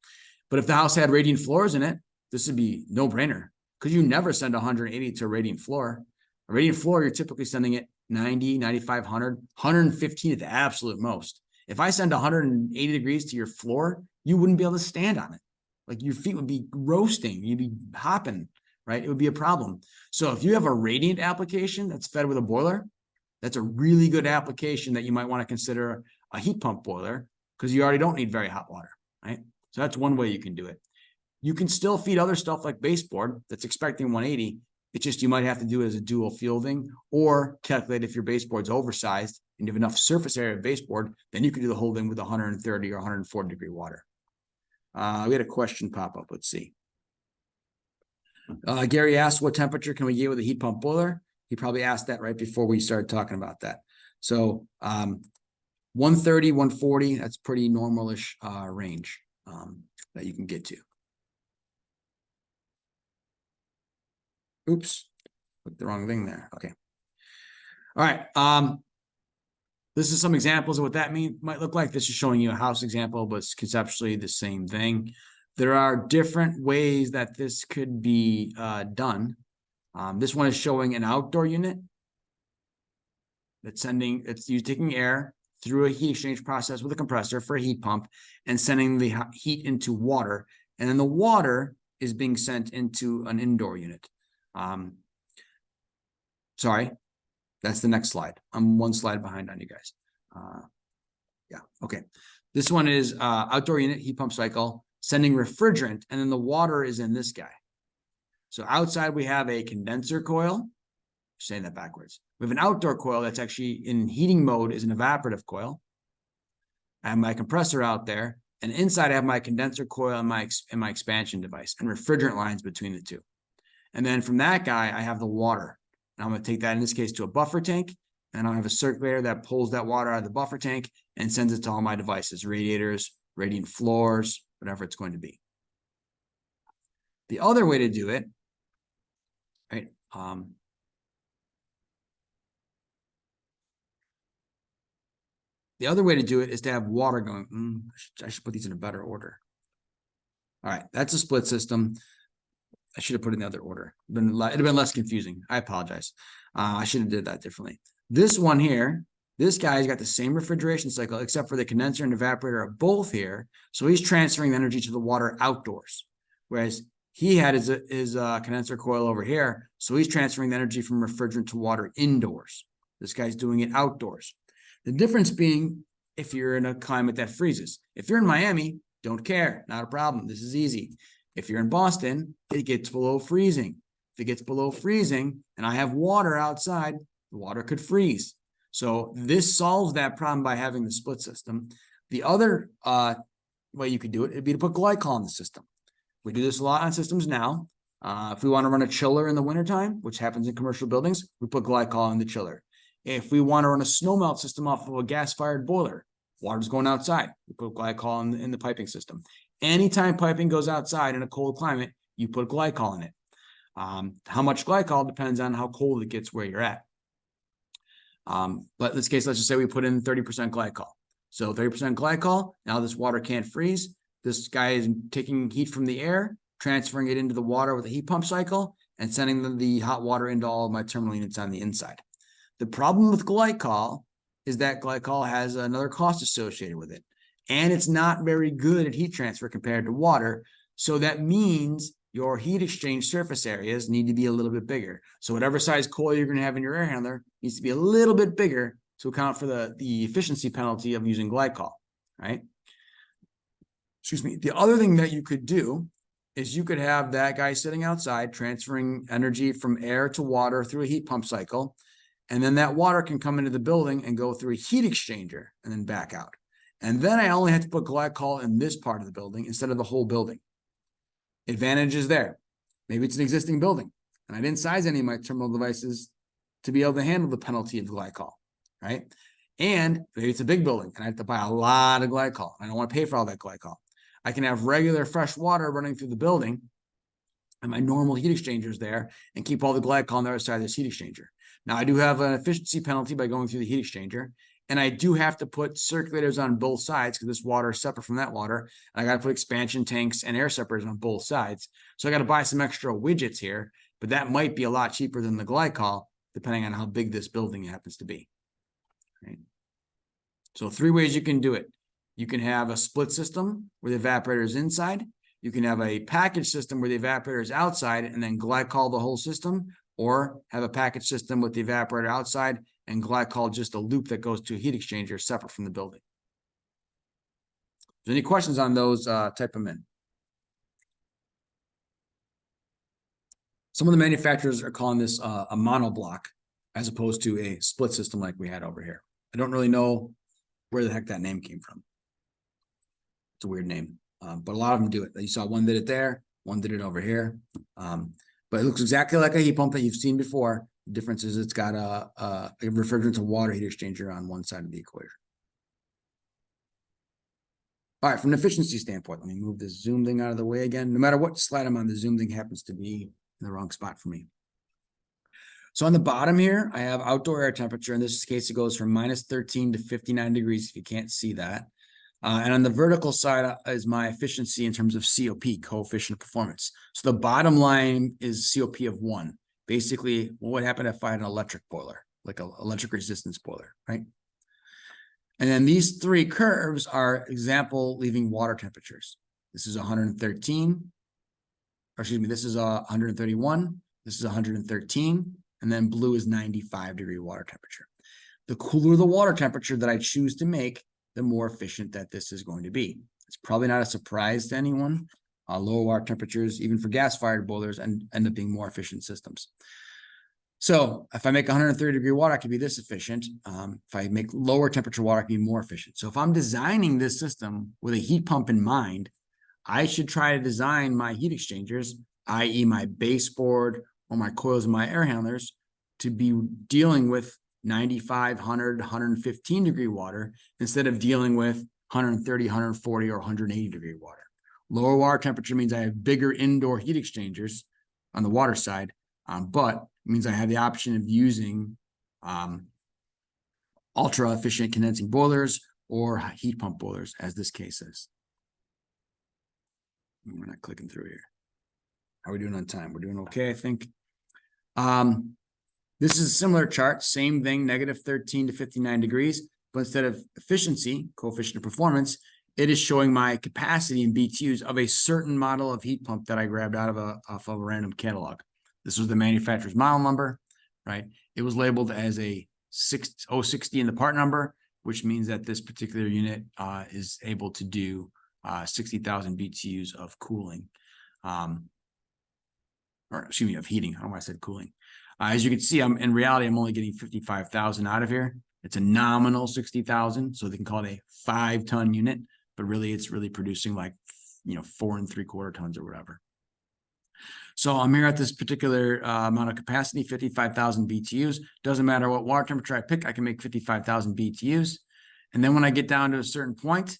But if the house had radiant floors in it, this would be no brainer, because you never send 180 to a radiant floor. A radiant floor, you're typically sending it 90, 95, 100, 115 at the absolute most. If I send 180 degrees to your floor, you wouldn't be able to stand on it. Like your feet would be roasting, you'd be hopping, right? It would be a problem. So if you have a radiant application that's fed with a boiler, that's a really good application that you might want to consider a heat pump boiler, because you already don't need very hot water, right? So that's one way you can do it. You can still feed other stuff like baseboard that's expecting 180. It's just you might have to do it as a dual fielding, or calculate if your baseboard's oversized and you have enough surface area of baseboard, then you can do the whole thing with 130 or 140 degree water. We had a question pop up. Let's see. Gary asked, what temperature can we get with a heat pump boiler? He probably asked that right before we started talking about that. So 130, 140, that's pretty normalish range that you can get to. Oops, put the wrong thing there. Okay. All right. This is some examples of what that might look like. This is showing you a house example, but it's conceptually the same thing. There are different ways that this could be done. This one is showing an outdoor unit that's taking air through a heat exchange process with a compressor for a heat pump and sending the heat into water. And then the water is being sent into an indoor unit. Sorry, that's the next slide. I'm one slide behind on you guys. Yeah, okay. This one is outdoor unit heat pump cycle, sending refrigerant, and then the water is in this guy. So outside we have a condenser coil. Saying that backwards. We have an outdoor coil that's actually in heating mode, is an evaporative coil. I have my compressor out there, and inside I have my condenser coil and my expansion device and refrigerant lines between the two. And then from that guy, I have the water. And I'm going to take that in this case to a buffer tank, and I'll have a circulator that pulls that water out of the buffer tank and sends it to all my devices, radiators, radiant floors, whatever it's going to be. The other way to do it, right? The other way to do it is to have water going. I should put these in a better order. All right, that's a split system. I should have put it in the other order. It'd have been less confusing. I apologize. I should have did that differently. This one here, this guy's got the same refrigeration cycle, except for the condenser and evaporator are both here. So he's transferring the energy to the water outdoors, whereas he had his condenser coil over here. So he's transferring the energy from refrigerant to water indoors. This guy's doing it outdoors. The difference being, if you're in a climate that freezes. If you're in Miami, don't care, not a problem. This is easy. If you're in Boston, it gets below freezing. If it gets below freezing and I have water outside, the water could freeze. So this solves that problem by having the split system. The other way you could do it would be to put glycol in the system. We do this a lot on systems now. If we want to run a chiller in the wintertime, which happens in commercial buildings, we put glycol in the chiller. If we want to run a snow melt system off of a gas-fired boiler, water's going outside, we put glycol in the piping system. Anytime piping goes outside in a cold climate, you put glycol in it. How much glycol depends on how cold it gets where you're at. But in this case, let's just say we put in 30% glycol. So 30% glycol, now this water can't freeze. This guy is taking heat from the air, transferring it into the water with a heat pump cycle, and sending the hot water into all of my terminal units on the inside. The problem with glycol is that glycol has another cost associated with it, and it's not very good at heat transfer compared to water. So that means your heat exchange surface areas need to be a little bit bigger. So whatever size coil you're going to have in your air handler needs to be a little bit bigger to account for the efficiency penalty of using glycol, right? Excuse me. The other thing that you could do is you could have that guy sitting outside transferring energy from air to water through a heat pump cycle. And then that water can come into the building and go through a heat exchanger and then back out. And then I only have to put glycol in this part of the building instead of the whole building. Advantage is there. Maybe it's an existing building and I didn't size any of my terminal devices to be able to handle the penalty of glycol, right? And maybe it's a big building and I have to buy a lot of glycol. I don't want to pay for all that glycol. I can have regular fresh water running through the building and my normal heat exchangers there and keep all the glycol on the other side of this heat exchanger. Now, I do have an efficiency penalty by going through the heat exchanger, and I do have to put circulators on both sides because this water is separate from that water. And I got to put expansion tanks and air separators on both sides. So I got to buy some extra widgets here, but that might be a lot cheaper than the glycol, depending on how big this building happens to be. Right? So 3 ways you can do it. You can have a split system where the evaporator is inside. You can have a package system where the evaporator is outside and then glycol the whole system, or have a package system with the evaporator outside and glycol just a loop that goes to a heat exchanger separate from the building. If there's any questions on those, type them in. Some of the manufacturers are calling this a monoblock as opposed to a split system like we had over here. I don't really know where the heck that name came from. It's a weird name, but a lot of them do it. You saw one did it there, one did it over here. But it looks exactly like a heat pump that you've seen before. The difference is it's got a refrigerant to water heat exchanger on one side of the equation. All right, from an efficiency standpoint, let me move this zoom thing out of the way again. No matter what slide I'm on, the zoom thing happens to be in the wrong spot for me. So on the bottom here, I have outdoor air temperature. In this case, it goes from -13 to 59 degrees, if you can't see that. And on the vertical side is my efficiency in terms of COP, coefficient of performance. So the bottom line is COP of 1. Basically, what would happen if I had an electric boiler, like an electric resistance boiler, right? And then these 3 curves are example leaving water temperatures. This is 113, or excuse me, this is 131, this is 113, and then blue is 95-degree water temperature. The cooler the water temperature that I choose to make, the more efficient that this is going to be. It's probably not a surprise to anyone. Lower water temperatures, even for gas-fired boilers, end up being more efficient systems. So if I make 130-degree water, I can be this efficient. If I make lower temperature water, I can be more efficient. So if I'm designing this system with a heat pump in mind, I should try to design my heat exchangers, i.e. my baseboard or my coils and my air handlers, to be dealing with 95, 100, 115-degree water instead of dealing with 130, 140, or 180-degree water. Lower water temperature means I have bigger indoor heat exchangers on the water side, but it means I have the option of using ultra-efficient condensing boilers or heat pump boilers, as this case is. We're not clicking through here. How are we doing on time? We're doing okay, I think. This is a similar chart, same thing, -13 to 59 degrees, but instead of efficiency, coefficient of performance, it is showing my capacity in BTUs of a certain model of heat pump that I grabbed off of a random catalog. This was the manufacturer's model number, right? It was labeled as a 060 in the part number, which means that this particular unit is able to do 60,000 BTUs of cooling, or excuse me, of heating. I don't know why I said cooling. As you can see, in reality, I'm only getting 55,000 out of here. It's a nominal 60,000, so they can call it a 5-ton unit, but really it's really producing like, 4 3/4 tons or whatever. So I'm here at this particular amount of capacity, 55,000 BTUs. Doesn't matter what water temperature I pick, I can make 55,000 BTUs. And then when I get down to a certain point,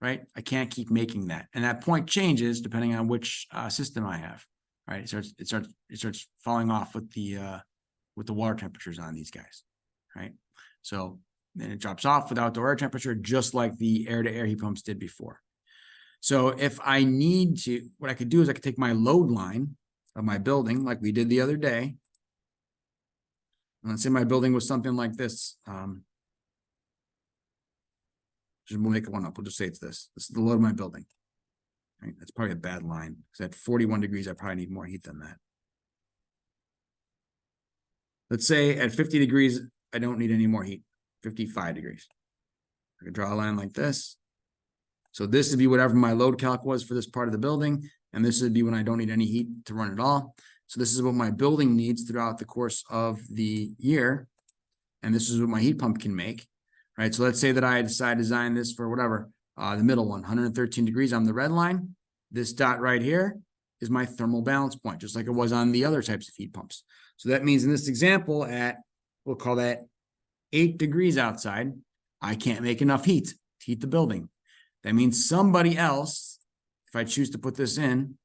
right, I can't keep making that. And that point changes depending on which system I have, right? It starts falling off with the water temperatures on these guys, right? So then it drops off with outdoor air temperature, just like the air-to-air heat pumps did before. So if I need to, what I could do is I could take my load line of my building, like we did the other day. And let's say my building was something like this. We'll make one up. We'll just say it's this. This is the load of my building. Right? That's probably a bad line because at 41 degrees, I probably need more heat than that. Let's say at 50 degrees, I don't need any more heat. 55 degrees. I could draw a line like this. So this would be whatever my load calc was for this part of the building. And this would be when I don't need any heat to run at all. So this is what my building needs throughout the course of the year. And this is what my heat pump can make, right? So let's say that I decide to design this for whatever, the middle one, 113 degrees on the red line. This dot right here is my thermal balance point, just like it was on the other types of heat pumps. So that means in this example at, we'll call that 8 degrees outside, I can't make enough heat to heat the building. That means somebody else, if I choose to put this in,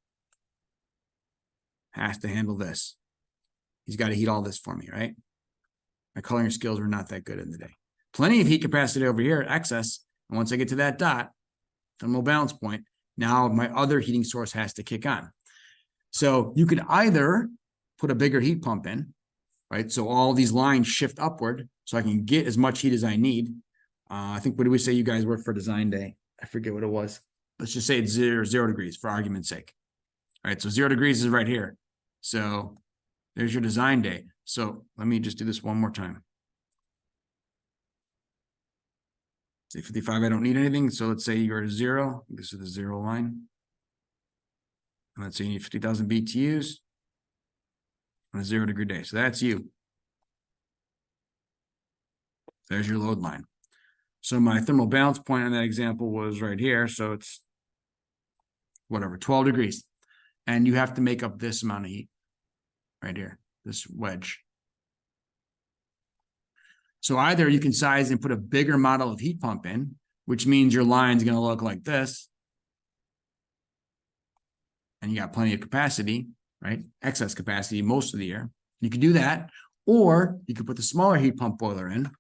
has to handle this. He's got to heat all this for me, right? My coloring skills were not that good in the day. Plenty of heat capacity over here, excess. And once I get to that dot, thermal balance point, now my other heating source has to kick on. So you could either put a bigger heat pump in, right? So all these lines shift upward so I can get as much heat as I need. I think, what do we say you guys work for design day? I forget what it was. Let's just say it's 0 degrees for argument's sake. All right, so 0 degrees is right here. So there's your design day. So let me just do this one more time. Say 55, I don't need anything. So let's say you're at 0. This is the 0 line. And let's say you need 50,000 BTUs on a 0 degree day. So that's you. There's your load line. So my thermal balance point on that example was right here. So it's whatever, 12 degrees. And you have to make up this amount of heat right here, this wedge. So either you can size and put a bigger model of heat pump in, which means your line's going to look like this. And you got plenty of capacity, right? Excess capacity most of the year. You could do that. Or you could put the smaller heat pump boiler in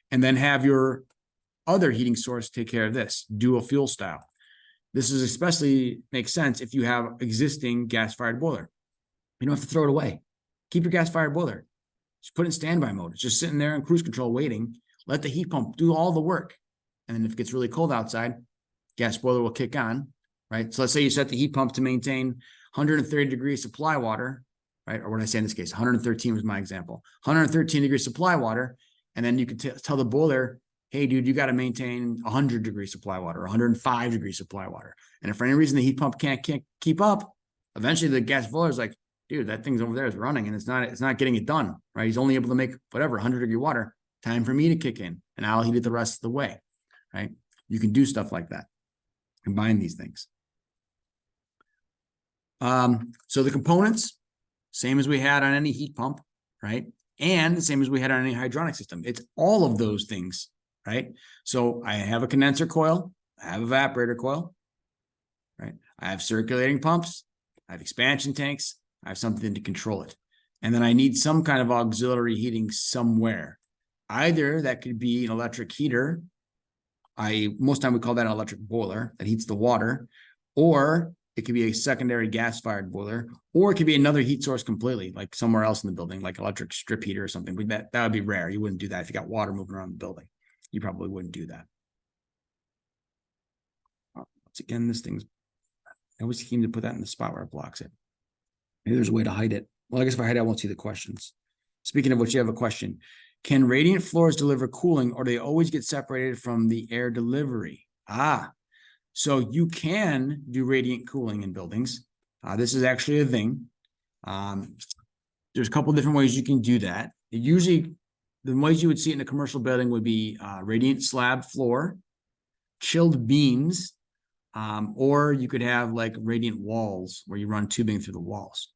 and then have your other heating source take care of this, dual fuel style. This is especially makes sense if you have existing gas-fired boiler. You don't have to throw it away. Keep your gas-fired boiler. Just put it in standby mode. It's just sitting there in cruise control waiting. Let the heat pump do all the work. And then if it gets really cold outside, gas boiler will kick on, right? So let's say you set the heat pump to maintain 130 degree supply water, right? Or what did I say in this case? 113 was my example. 113 degree supply water. And then you could tell the boiler, hey, dude, you got to maintain 100 degree supply water, 105 degree supply water. And if for any reason the heat pump can't keep up, eventually the gas boiler is like, dude, that thing's over there is running and it's not getting it done, right? He's only able to make whatever, 100 degree water. Time for me to kick in and I'll heat it the rest of the way, right? You can do stuff like that. Combine these things. So the components, same as we had on any heat pump, right? And the same as we had on any hydronic system. It's all of those things, right? So I have a condenser coil, I have evaporator coil, right? I have circulating pumps, I have expansion tanks, I have something to control it. And then I need some kind of auxiliary heating somewhere. Either that could be an electric heater. Most time we call that an electric boiler that heats the water, or it could be a secondary gas-fired boiler, or it could be another heat source completely, like somewhere else in the building, like electric strip heater or something. But that would be rare. You wouldn't do that if you got water moving around the building. You probably wouldn't do that. Once again, this thing's, I always seem to put that in the spot where it blocks it. Maybe there's a way to hide it. Well, I guess if I hide it, I won't see the questions. Speaking of which, you have a question. Can radiant floors deliver cooling, or do they always get separated from the air delivery? So you can do radiant cooling in buildings. This is actually a thing. There's a couple different ways you can do that. Usually, the ways you would see it in a commercial building would be radiant slab floor, chilled beams, or you could have like radiant walls where you run tubing through the walls.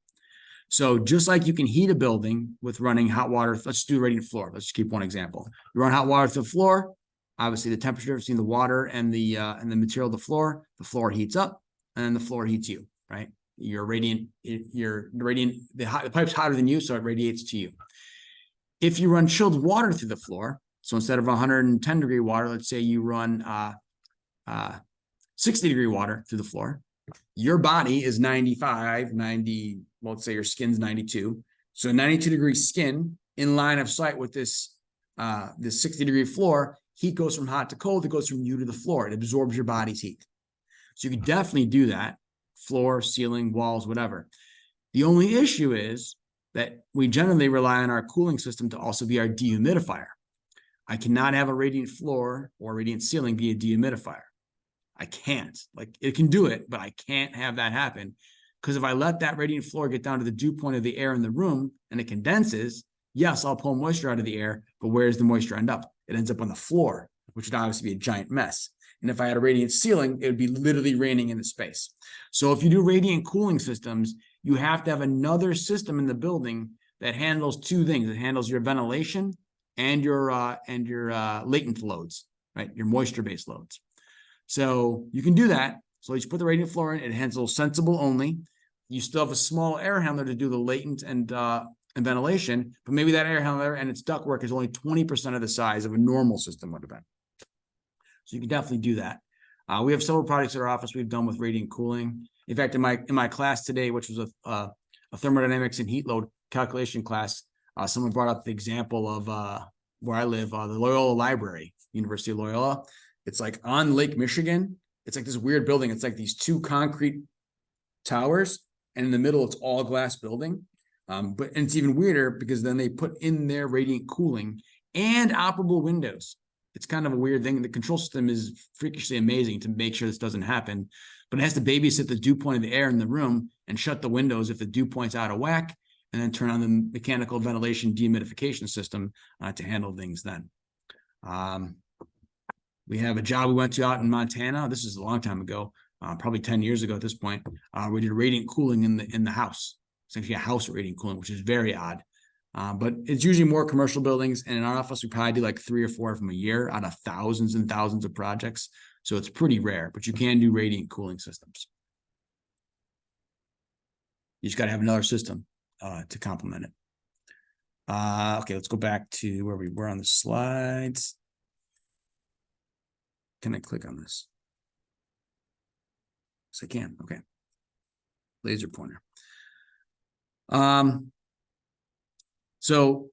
So just like you can heat a building with running hot water, let's do radiant floor. Let's just keep one example. You run hot water through the floor. Obviously, the temperature between the water and the material of the floor heats up, and then the floor heats you, right? The pipe's hotter than you, so it radiates to you. If you run chilled water through the floor, so instead of 110 degree water, let's say you run 60 degree water through the floor, your body is 95, 90, well, let's say your skin's 92. So 92 degree skin in line of sight with this 60 degree floor, heat goes from hot to cold, it goes from you to the floor. It absorbs your body's heat. So you can definitely do that. Floor, ceiling, walls, whatever. The only issue is that we generally rely on our cooling system to also be our dehumidifier. I cannot have a radiant floor or radiant ceiling be a dehumidifier. I can't. Like, it can do it, but I can't have that happen. Because if I let that radiant floor get down to the dew point of the air in the room and it condenses, yes, I'll pull moisture out of the air, but where does the moisture end up? It ends up on the floor, which would obviously be a giant mess. And if I had a radiant ceiling, it would be literally raining into space. So if you do radiant cooling systems, you have to have another system in the building that handles two things. It handles your ventilation and your latent loads, right? Your moisture-based loads. So you can do that. So you just put the radiant floor in. It handles sensible only. You still have a small air handler to do the latent and and ventilation, but maybe that air handler and its ductwork is only 20% of the size of a normal system would have been. So you can definitely do that. We have several projects at our office we've done with radiant cooling. In fact, in my class today, which was a thermodynamics and heat load calculation class, someone brought up the example of where I live, the Loyola Library, University of Loyola. It's like on Lake Michigan. It's like this weird building. It's like these two concrete towers, and in the middle, it's all glass building. But it's even weirder because then they put in their radiant cooling and operable windows. It's kind of a weird thing. The control system is freakishly amazing to make sure this doesn't happen, but it has to babysit the dew point of the air in the room and shut the windows if the dew point's out of whack, and then turn on the mechanical ventilation dehumidification system to handle things then. We have a job we went to out in Montana. This is a long time ago, probably 10 years ago at this point. We did radiant cooling in the house. It's actually a house radiant cooling, which is very odd. But it's usually more commercial buildings. And in our office, we probably do like 3 or 4 of them a year out of thousands and thousands of projects. So it's pretty rare, but you can do radiant cooling systems. You just got to have another system to complement it. Okay, let's go back to where we were on the slides. Can I click on this? Yes, I can. Okay. Laser pointer. So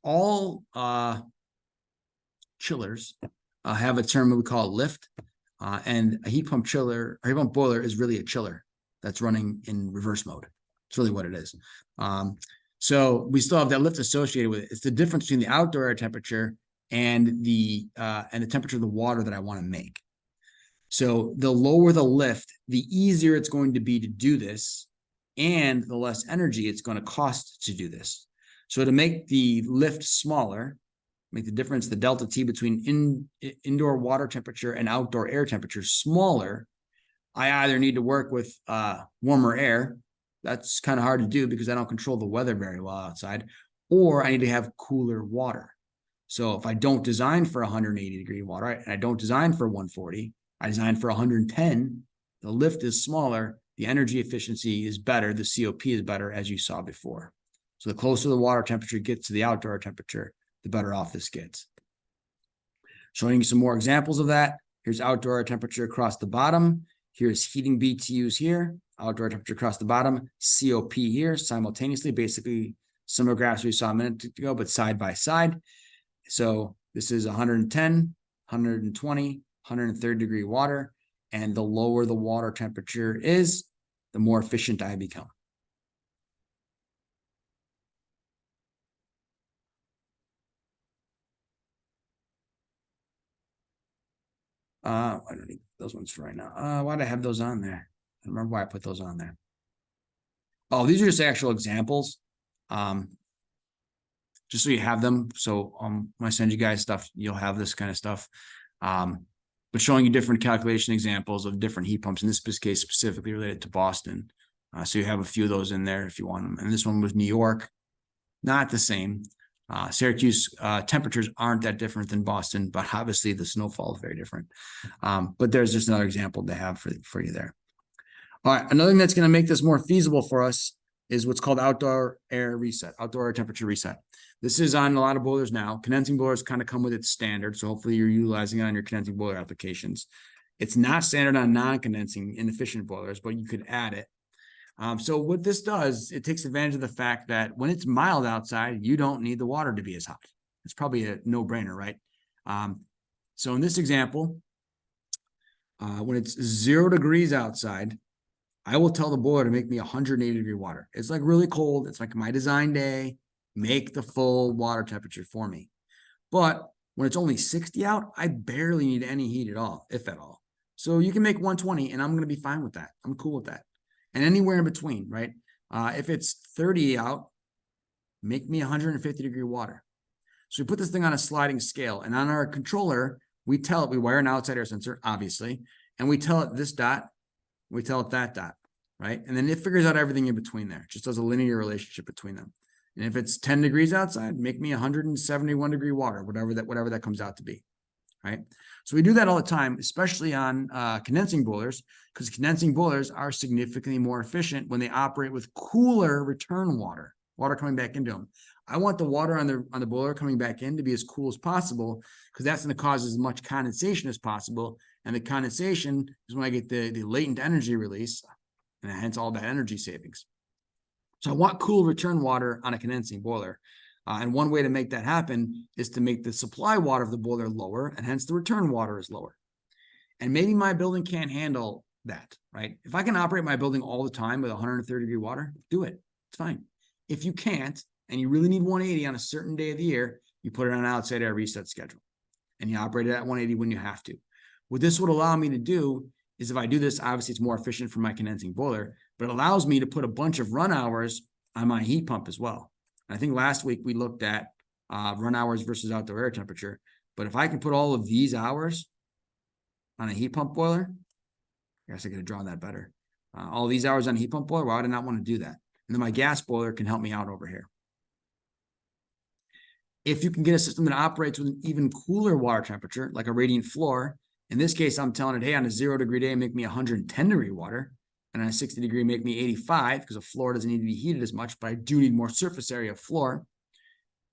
all chillers have a term that we call lift, and a heat pump chiller, or heat pump boiler is really a chiller that's running in reverse mode. It's really what it is. So we still have that lift associated with it. It's the difference between the outdoor air temperature and the temperature of the water that I want to make. So the lower the lift, the easier it's going to be to do this, and the less energy it's going to cost to do this. So to make the lift smaller, make the difference, the delta T between indoor water temperature and outdoor air temperature smaller, I either need to work with warmer air. That's kind of hard to do because I don't control the weather very well outside, or I need to have cooler water. So if I don't design for 180 degree water, and I don't design for 140, I design for 110, the lift is smaller, the energy efficiency is better, the COP is better, as you saw before. So the closer the water temperature gets to the outdoor temperature, the better off this gets. Showing you some more examples of that. Here's outdoor temperature across the bottom. Here's heating BTUs here, outdoor temperature across the bottom, COP here simultaneously, basically similar graphs we saw a minute ago, but side by side. So this is 110, 120, 130 degree water. And the lower the water temperature is, the more efficient I become. I don't need those ones for right now. Why did I have those on there? I don't remember why I put those on there. Oh, these are just actual examples. Just so you have them. So when I send you guys stuff, you'll have this kind of stuff. But showing you different calculation examples of different heat pumps, in this case specifically related to Boston. So you have a few of those in there if you want them. And this one was New York, not the same. Syracuse temperatures aren't that different than Boston, but obviously the snowfall is very different. But there's just another example to have for you there. All right, another thing that's going to make this more feasible for us is what's called outdoor air reset, outdoor air temperature reset. This is on a lot of boilers now. Condensing boilers kind of come with its standard, so hopefully you're utilizing it on your condensing boiler applications. It's not standard on non-condensing inefficient boilers, but you could add it. So what this does, it takes advantage of the fact that when it's mild outside, you don't need the water to be as hot. It's probably a no-brainer, right? So in this example, when it's 0 degrees outside, I will tell the boiler to make me 180 degree water. It's like really cold. It's like my design day. Make the full water temperature for me. But when it's only 60 out, I barely need any heat at all, if at all. So you can make 120 and I'm going to be fine with that. I'm cool with that. And anywhere in between, right? If it's 30 out, make me 150 degree water. So we put this thing on a sliding scale, and on our controller, we tell it, we wire an outside air sensor, obviously, and we tell it this dot, we tell it that dot, right? And then it figures out everything in between there. It just does a linear relationship between them. And if it's 10 degrees outside, make me 171 degree water, whatever that comes out to be, right? So we do that all the time, especially on condensing boilers, because condensing boilers are significantly more efficient when they operate with cooler return water coming back into them. I want the water on the boiler coming back in to be as cool as possible, because that's going to cause as much condensation as possible. And the condensation is when I get the latent energy release, and hence all that energy savings. So I want cool return water on a condensing boiler. And one way to make that happen is to make the supply water of the boiler lower, and hence the return water is lower. And maybe my building can't handle that, right? If I can operate my building all the time with 130-degree water, do it. It's fine. If you can't, and you really need 180 on a certain day of the year, you put it on an outside air reset schedule, and you operate it at 180 when you have to. What this would allow me to do is, if I do this, obviously it's more efficient for my condensing boiler, but it allows me to put a bunch of run hours on my heat pump as well. I think last week we looked at run hours versus outdoor air temperature. But if I can put all of these hours on a heat pump boiler, I guess I could have drawn that better. All these hours on a heat pump boiler, well, I did not want to do that. And then my gas boiler can help me out over here. If you can get a system that operates with an even cooler water temperature, like a radiant floor, in this case, I'm telling it, hey, on a 0-degree day, make me 110-degree water. And on a 60-degree, make me 85, because a floor doesn't need to be heated as much, but I do need more surface area of floor,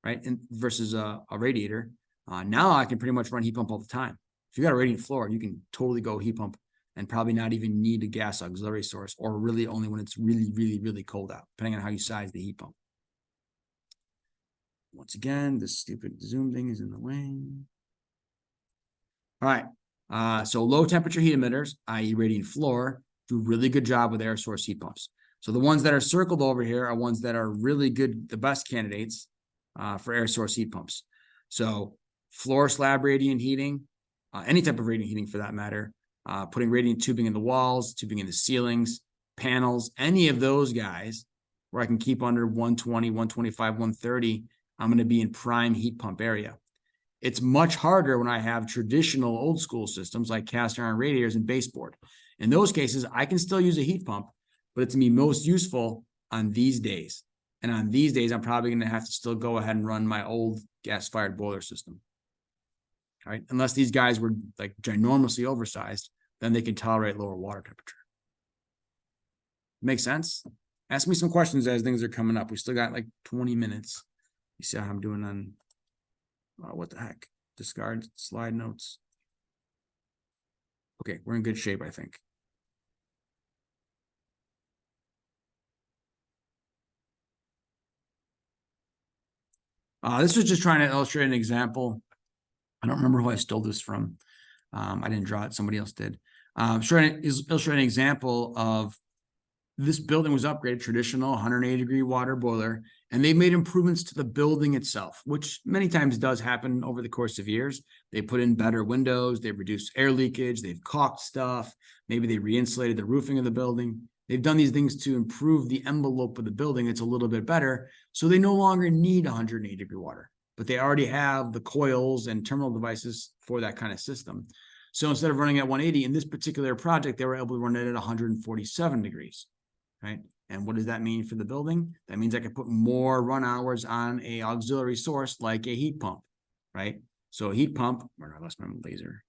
right? And versus a radiator. Now I can pretty much run heat pump all the time. If you got a radiant floor, you can totally go heat pump and probably not even need a gas auxiliary source, or really only when it's really, really, really cold out, depending on how you size the heat pump. Once again, this stupid Zoom thing is in the way. All right. So low temperature heat emitters, i.e. radiant floor, do a really good job with air source heat pumps. So the ones that are circled over here are ones that are really good, the best candidates for air source heat pumps. So floor slab radiant heating, any type of radiant heating for that matter, putting radiant tubing in the walls, tubing in the ceilings, panels, any of those guys where I can keep under 120, 125, 130, I'm going to be in prime heat pump area. It's much harder when I have traditional old school systems like cast iron radiators and baseboard. In those cases, I can still use a heat pump, but it's going to be most useful on these days. And on these days, I'm probably going to have to still go ahead and run my old gas-fired boiler system. All right? Unless these guys were like ginormously oversized, then they can tolerate lower water temperature. Make sense? Ask me some questions as things are coming up. We still got like 20 minutes. You see how I'm doing on, what the heck? Discard slide notes. Okay, we're in good shape, I think. This was just trying to illustrate an example. I don't remember who I stole this from. I didn't draw it. Somebody else did. Trying to illustrate an example of this building was upgraded, traditional 180-degree water boiler, and they made improvements to the building itself, which many times does happen over the course of years. They put in better windows, they've reduced air leakage, they've caulked stuff, maybe they re-insulated the roofing of the building. They've done these things to improve the envelope of the building. It's a little bit better, so they no longer need 180-degree water, but they already have the coils and terminal devices for that kind of system. So instead of running at 180, in this particular project, they were able to run it at 147 degrees. Right? And what does that mean for the building? That means I can put more run hours on a auxiliary source like a heat pump, right? So a heat pump, or I lost my laser.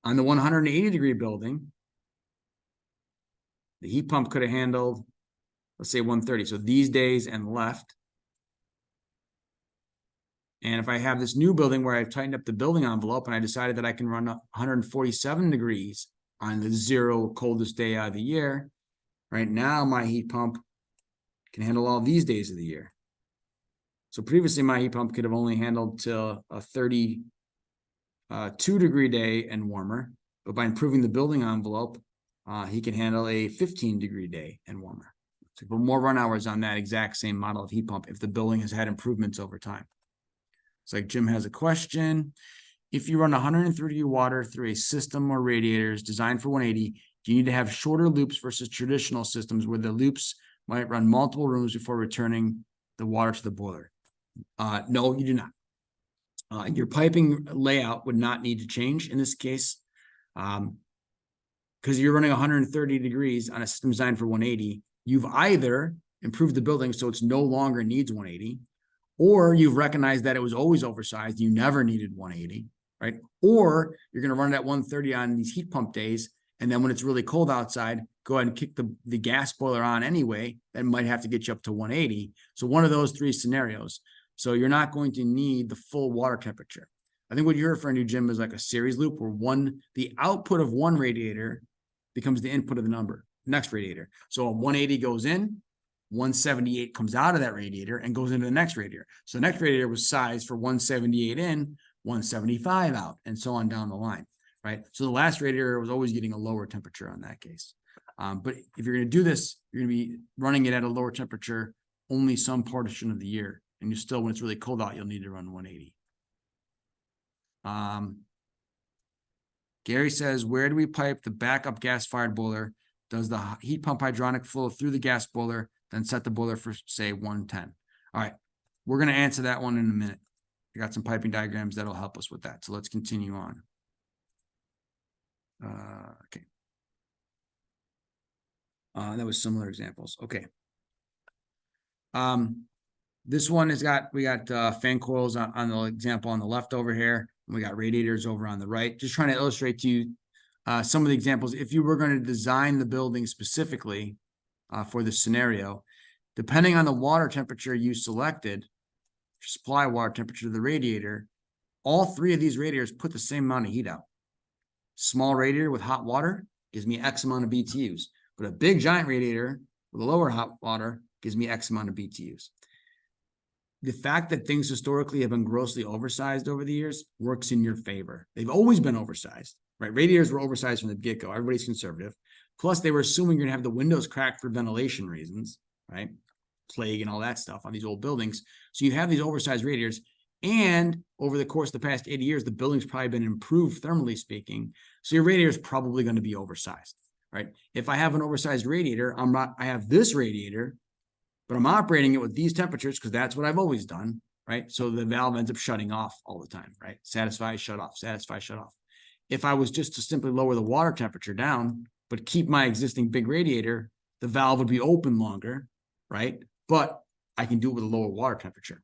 On the 180-degree building, the heat pump could have handled, let's say 130. So these days and left. And if I have this new building where I've tightened up the building envelope and I decided that I can run 147 degrees on the 0 coldest day out of the year, right now my heat pump can handle all these days of the year. So previously my heat pump could have only handled till a 32-degree day and warmer, but by improving the building envelope, he can handle a 15-degree day and warmer. So put more run hours on that exact same model of heat pump if the building has had improvements over time. It's like Jim has a question. If you run 130 water through a system or radiators designed for 180, do you need to have shorter loops versus traditional systems where the loops might run multiple rooms before returning the water to the boiler? No, you do not. Your piping layout would not need to change in this case because you're running 130 degrees on a system designed for 180. You've either improved the building so it's no longer needs 180, Or you've recognized that it was always oversized. You never needed 180, right? Or you're going to run it at 130 on these heat pump days. And then when it's really cold outside, go ahead and kick the gas boiler on anyway. That might have to get you up to 180. So one of those three scenarios. So you're not going to need the full water temperature. I think what you're referring to, Jim, is like a series loop where the output of one radiator becomes the input of the next radiator. So a 180 goes in, 178 comes out of that radiator and goes into the next radiator. So the next radiator was sized for 178 in, 175 out, and so on down the line, right? So the last radiator was always getting a lower temperature on that case. But if you're going to do this, you're going to be running it at a lower temperature only some portion of the year. And you still, when it's really cold out, you'll need to run 180. Gary says, where do we pipe the backup gas-fired boiler? Does the heat pump hydronic flow through the gas boiler, then set the boiler for, say, 110? All right, we're going to answer that one in a minute. I got some piping diagrams that'll help us with that. So let's continue on. Okay. That was similar examples. Okay. This one we got fan coils on the example on the left over here. And we got radiators over on the right. Just trying to illustrate to you some of the examples. If you were going to design the building specifically for this scenario, depending on the water temperature you selected, supply water temperature of the radiator, all three of these radiators put the same amount of heat out. Small radiator with hot water gives me X amount of BTUs, but a big giant radiator with a lower hot water gives me X amount of BTUs. The fact that things historically have been grossly oversized over the years works in your favor. They've always been oversized, right? Radiators were oversized from the get-go. Everybody's conservative. Plus, they were assuming you're going to have the windows cracked for ventilation reasons, right? Plague and all that stuff on these old buildings. So you have these oversized radiators. And over the course of the past 80 years, the building's probably been improved thermally speaking. So your radiator is probably going to be oversized, right? If I have an oversized radiator, I have this radiator, but I'm operating it with these temperatures because that's what I've always done, right? So the valve ends up shutting off all the time, right? Satisfy, shut off, satisfy, shut off. If I was just to simply lower the water temperature down, but keep my existing big radiator, the valve would be open longer, right? But I can do it with a lower water temperature.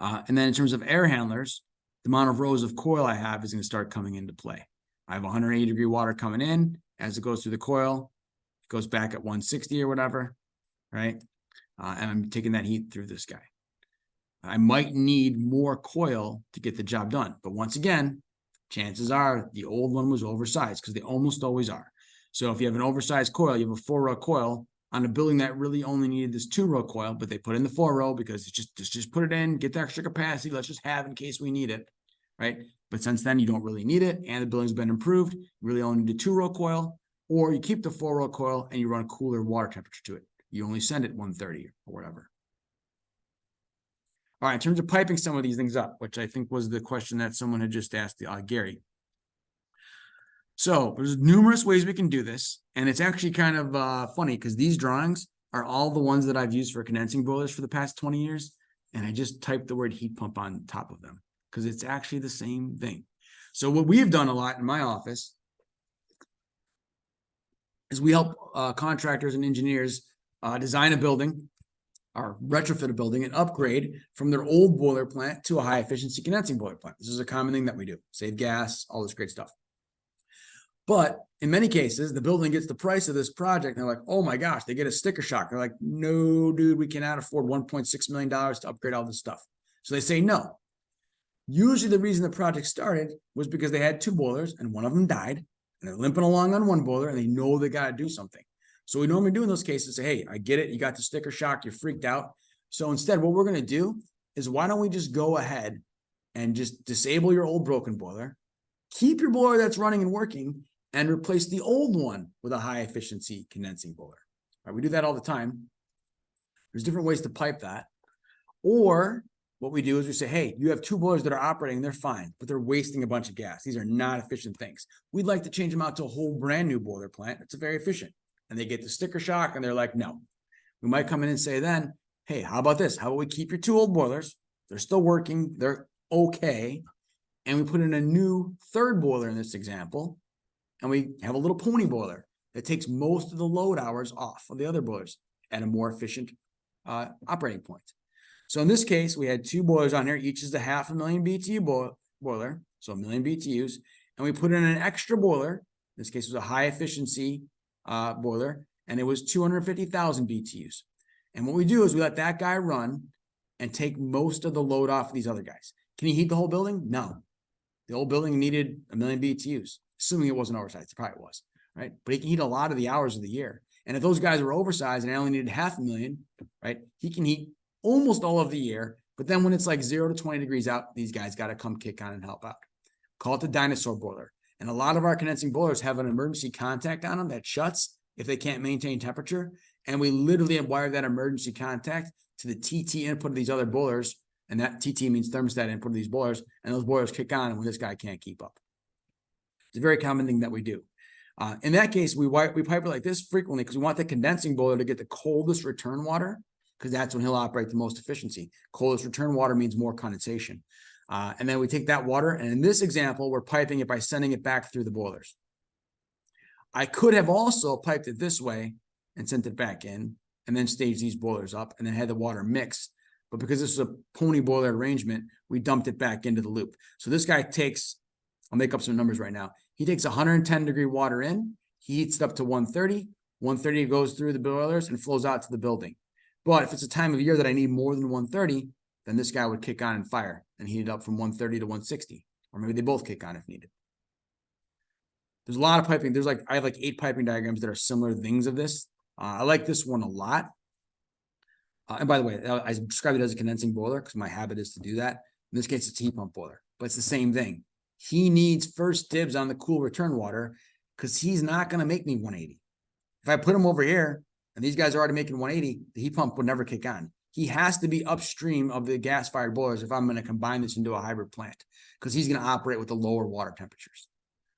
And then in terms of air handlers, the amount of rows of coil I have is going to start coming into play. I have 180-degree water coming in. As it goes through the coil, it goes back at 160 or whatever, right? And I'm taking that heat through this guy. I might need more coil to get the job done. But once again, chances are the old one was oversized because they almost always are. So if you have an oversized coil, you have a 4-row coil on a building that really only needed this 2-row coil, but they put in the 4-row because it's just put it in, get the extra capacity. Let's just have in case we need it, right? But since then, you don't really need it, and the building's been improved. You really only need a 2-row coil, or you keep the 4-row coil and you run a cooler water temperature to it. You only send it 130 or whatever. All right, in terms of piping some of these things up, which I think was the question that someone had just asked Gary. So there's numerous ways we can do this, and it's actually kind of funny because these drawings are all the ones that I've used for condensing boilers for the past 20 years, and I just typed the word heat pump on top of them because it's actually the same thing. So what we've done a lot in my office is we help contractors and engineers design a building or retrofit a building and upgrade from their old boiler plant to a high efficiency condensing boiler plant. This is a common thing that we do. Save gas, all this great stuff. But in many cases, the building gets the price of this project. And they're like, oh my gosh, they get a sticker shock. They're like, no, dude, we cannot afford $1.6 million to upgrade all this stuff. So they say no. Usually the reason the project started was because they had 2 boilers and one of them died. And they're limping along on one boiler and they know they got to do something. So we normally do in those cases say, hey, I get it. You got the sticker shock. You're freaked out. So instead, what we're going to do is why don't we just go ahead and just disable your old broken boiler, keep your boiler that's running and working, and replace the old one with a high efficiency condensing boiler. All right, we do that all the time. There's different ways to pipe that. Or what we do is we say, hey, you have 2 boilers that are operating, they're fine, but they're wasting a bunch of gas. These are not efficient things. We'd like to change them out to a whole brand new boiler plant. It's very efficient. And they get the sticker shock and they're like, no. We might come in and say then, hey, how about this? How about we keep your 2 old boilers? They're still working. They're okay. And we put in a new 3rd boiler in this example. And we have a little pony boiler that takes most of the load hours off of the other boilers at a more efficient operating point. So in this case, we had two boilers on here. Each is a 500,000 BTU boiler, so 1,000,000 BTUs. And we put in an extra boiler. In this case, it was a high efficiency boiler, and it was 250,000 BTUs. And what we do is we let that guy run and take most of the load off of these other guys. Can he heat the whole building? No. The whole building needed 1,000,000 BTUs, assuming it wasn't oversized. It probably was, right? But he can heat a lot of the hours of the year. And if those guys were oversized and I only needed 500,000, right, he can heat almost all of the year. But then when it's like 0 to 20 degrees out, these guys got to come kick on and help out. Call it the dinosaur boiler. And a lot of our condensing boilers have an emergency contact on them that shuts if they can't maintain temperature. And we literally have wired that emergency contact to the TT input of these other boilers. And that TT means thermostat input of these boilers. And those boilers kick on when this guy can't keep up. It's a very common thing that we do. In that case, we pipe it like this frequently because we want the condensing boiler to get the coldest return water, because that's when he'll operate the most efficiency. Coldest return water means more condensation. And then we take that water, and in this example, we're piping it by sending it back through the boilers. I could have also piped it this way and sent it back in, and then staged these boilers up, and then had the water mix. But because this is a pony boiler arrangement, we dumped it back into the loop. So this guy takes, I'll make up some numbers right now. He takes 110-degree water in, he heats it up to 130, 130 goes through the boilers and flows out to the building. But if it's a time of year that I need more than 130, then this guy would kick on and fire and heat it up from 130 to 160, or maybe they both kick on if needed. There's a lot of piping. I have like 8 piping diagrams that are similar things of this. I like this one a lot. And by the way, I described it as a condensing boiler because my habit is to do that. In this case, it's a heat pump boiler, but it's the same thing. He needs first dibs on the cool return water because he's not going to make me 180. If I put him over here and these guys are already making 180, the heat pump would never kick on. He has to be upstream of the gas-fired boilers if I'm going to combine this into a hybrid plant, because he's going to operate with the lower water temperatures.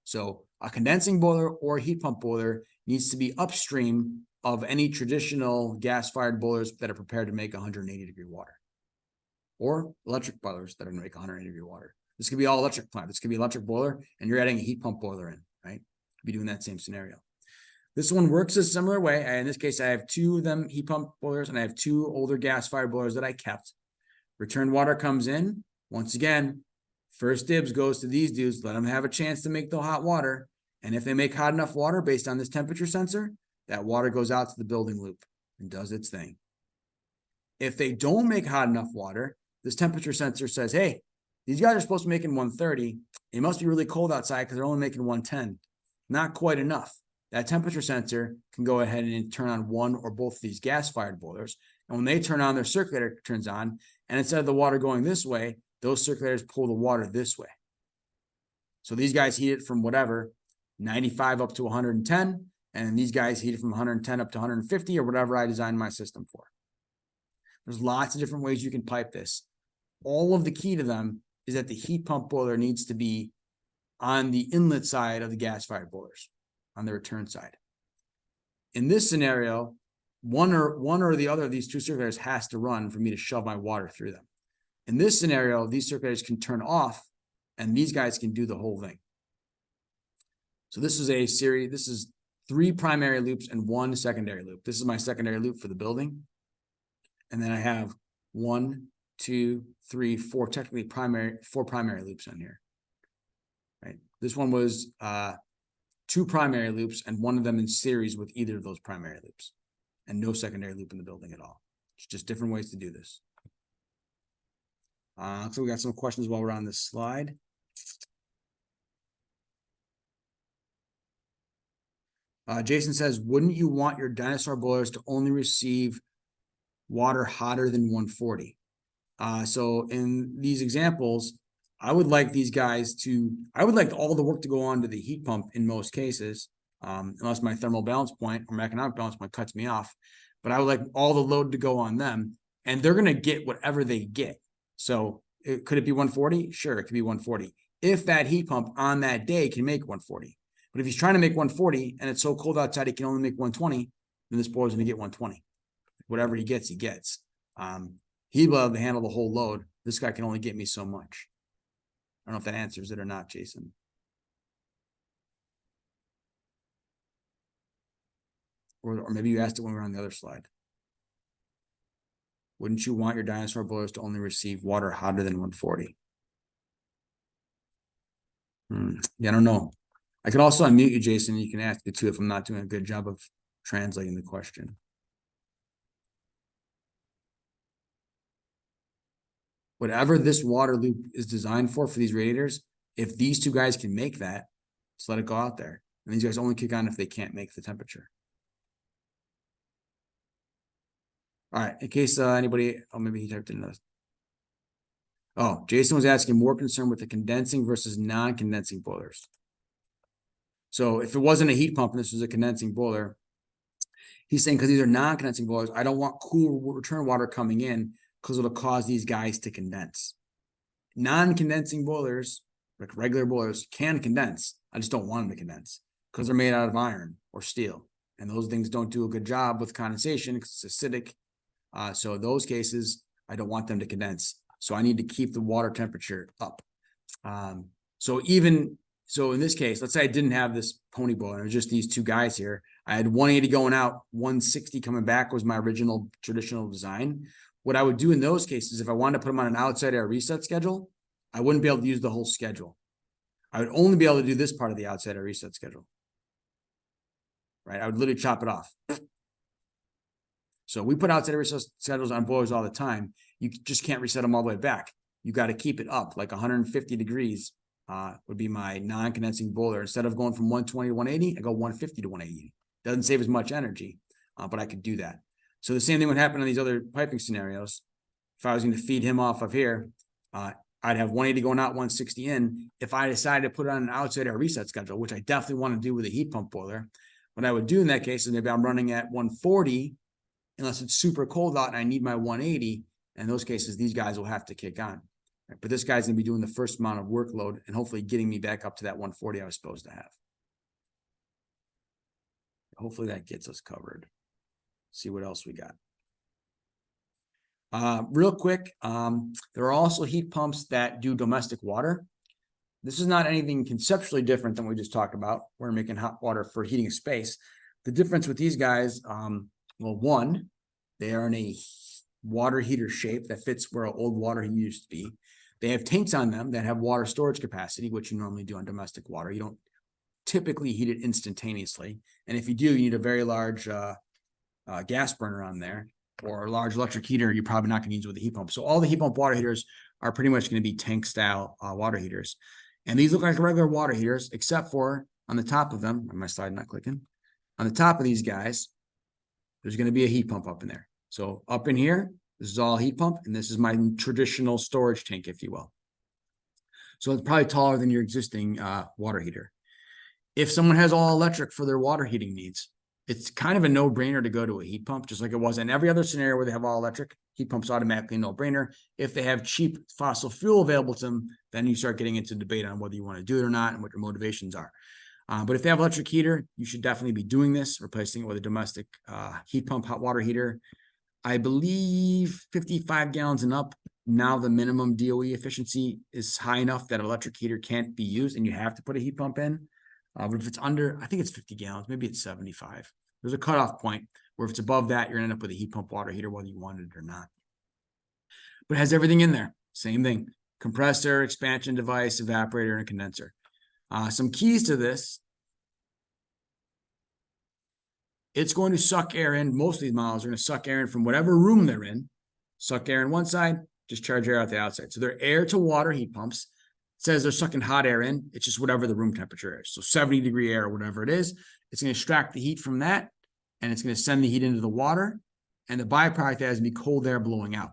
So a condensing boiler or a heat pump boiler needs to be upstream of any traditional gas-fired boilers that are prepared to make 180-degree water, or electric boilers that are going to make 180-degree water. This could be all electric plant. This could be electric boiler, and you're adding a heat pump boiler in, right? Be doing that same scenario. This one works a similar way. In this case, I have 2 of them heat pump boilers, and I have 2 older gas-fired boilers that I kept. Return water comes in. Once again, first dibs goes to these dudes. Let them have a chance to make the hot water. And if they make hot enough water based on this temperature sensor, that water goes out to the building loop and does its thing. If they don't make hot enough water, this temperature sensor says, hey, these guys are supposed to be making 130. It must be really cold outside because they're only making 110. Not quite enough. That temperature sensor can go ahead and turn on one or both of these gas-fired boilers. And when they turn on, their circulator turns on. And instead of the water going this way, those circulators pull the water this way. So these guys heat it from whatever, 95 up to 110. And these guys heat it from 110 up to 150 or whatever I designed my system for. There's lots of different ways you can pipe this. All of the key to them is that the heat pump boiler needs to be on the inlet side of the gas-fired boilers, on the return side. In this scenario, one or the other of these 2 circulators has to run for me to shove my water through them. In this scenario, these circulators can turn off and these guys can do the whole thing. So this is a series, this is 3 primary loops and 1 secondary loop. This is my secondary loop for the building. And then I have 1, 2, 3, 4, technically 4 primary loops on here. Right. This one was 2 primary loops and 1 of them in series with either of those primary loops, and no secondary loop in the building at all. It's just different ways to do this. So we got some questions while we're on this slide. Jason says, wouldn't you want your dinosaur boilers to only receive water hotter than 140? So in these examples, I would like these guys to, I would like all the work to go on to the heat pump in most cases, unless my thermal balance point or my economic balance point cuts me off. But I would like all the load to go on them, and they're going to get whatever they get. So could it be 140? Sure, it could be 140. If that heat pump on that day can make 140. But if he's trying to make 140 and it's so cold outside he can only make 120, then this boiler's going to get 120. Whatever he gets, he gets. He'd be able to handle the whole load. This guy can only get me so much. I don't know if that answers it or not, Jason. Or maybe you asked it when we were on the other slide. Wouldn't you want your dinosaur boilers to only receive water hotter than 140? Yeah, I don't know. I could also unmute you, Jason. You can ask it too if I'm not doing a good job of translating the question. Whatever this water loop is designed for these radiators, if these two guys can make that, just let it go out there. And these guys only kick on if they can't make the temperature. All right, in case anybody, oh, maybe he typed in this. Oh, Jason was asking more concerned with the condensing versus non-condensing boilers. So if it wasn't a heat pump and this was a condensing boiler, he's saying because these are non-condensing boilers, I don't want cool return water coming in because it'll cause these guys to condense. Non-condensing boilers, like regular boilers, can condense. I just don't want them to condense because they're made out of iron or steel. And those things don't do a good job with condensation because it's acidic. So in those cases, I don't want them to condense. So I need to keep the water temperature up. So in this case, let's say I didn't have this pony boiler, it was just these two guys here. I had 180 going out, 160 coming back was my original traditional design. What I would do in those cases, if I wanted to put them on an outside air reset schedule, I wouldn't be able to use the whole schedule. I would only be able to do this part of the outside air reset schedule. Right? I would literally chop it off. So we put outside air reset schedules on boilers all the time. You just can't reset them all the way back. You got to keep it up, like 150 degrees would be my non-condensing boiler. Instead of going from 120 to 180, I go 150 to 180. Doesn't save as much energy, but I could do that. So the same thing would happen in these other piping scenarios. If I was going to feed him off of here, I'd have 180 going out, 160 in. If I decided to put it on an outside air reset schedule, which I definitely want to do with a heat pump boiler, what I would do in that case is maybe I'm running at 140, unless it's super cold out and I need my 180. In those cases, these guys will have to kick on. Right? But this guy's going to be doing the first amount of workload and hopefully getting me back up to that 140 I was supposed to have. Hopefully that gets us covered. See what else we got. Real quick, there are also heat pumps that do domestic water. This is not anything conceptually different than we just talked about. We're making hot water for heating a space. The difference with these guys, well, one, they are in a water heater shape that fits where an old water heater used to be. They have tanks on them that have water storage capacity, which you normally do on domestic water. You don't typically heat it instantaneously. And if you do, you need a very large gas burner on there or a large electric heater. You're probably not going to use with a heat pump. So all the heat pump water heaters are pretty much going to be tank style water heaters. And these look like regular water heaters, except for on the top of them, my slide not clicking, on the top of these guys, there's going to be a heat pump up in there. So up in here, this is all heat pump, and this is my traditional storage tank, if you will. So it's probably taller than your existing water heater. If someone has all electric for their water heating needs, it's kind of a no-brainer to go to a heat pump, just like it was in every other scenario where they have all electric. Heat pumps automatically no-brainer. If they have cheap fossil fuel available to them, then you start getting into debate on whether you want to do it or not and what your motivations are. But if they have electric heater, you should definitely be doing this, replacing it with a domestic heat pump hot water heater. I believe 55 gallons and up. Now the minimum DOE efficiency is high enough that electric heater can't be used and you have to put a heat pump in. But if it's under, I think it's 50 gallons, maybe it's 75. There's a cutoff point where if it's above that, you're going to end up with a heat pump water heater, whether you want it or not. But it has everything in there. Same thing. Compressor, expansion device, evaporator, and condenser. Some keys to this. It's going to suck air in. Most of these models are going to suck air in from whatever room they're in. Suck air in one side, discharge air out the outside. So they're air to water heat pumps. It says they're sucking hot air in. It's just whatever the room temperature is. So 70-degree air or whatever it is. It's going to extract the heat from that, and it's going to send the heat into the water. And the byproduct has to be cold air blowing out.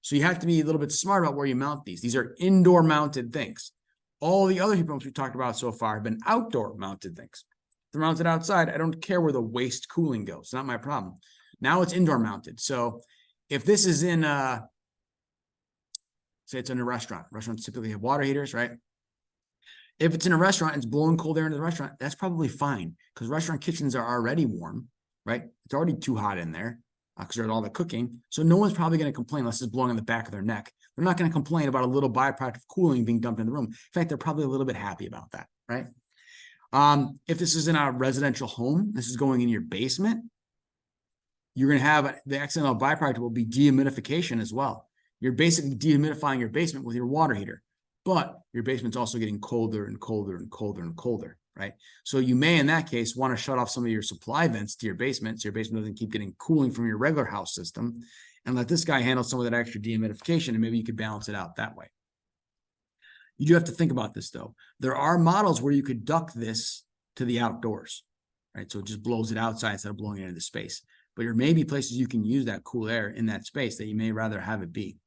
So you have to be a little bit smart about where you mount these. These are indoor mounted things. All the other heat pumps we've talked about so far have been outdoor mounted things. If they're mounted outside, I don't care where the waste cooling goes. It's not my problem. Now it's indoor mounted. So if this is in say it's in a restaurant. Restaurants typically have water heaters, right? If it's in a restaurant and it's blowing cold air into the restaurant, that's probably fine because restaurant kitchens are already warm, right? It's already too hot in there because they're all the cooking. So no one's probably going to complain unless it's blowing on the back of their neck. They're not going to complain about a little byproduct of cooling being dumped in the room. In fact, they're probably a little bit happy about that, right? If this is in a residential home, this is going in your basement. you're going to have the accidental byproduct will be dehumidification as well. You're basically dehumidifying your basement with your water heater, but your basement's also getting colder and colder and colder and colder, right? So you may, in that case, want to shut off some of your supply vents to your basement so your basement doesn't keep getting cooling from your regular house system, and let this guy handle some of that extra dehumidification, and maybe you could balance it out that way. You do have to think about this, though. There are models where you could duct this to the outdoors, right? So it just blows it outside instead of blowing it into space. But there may be places you can use that cool air in that space that you may rather have it be.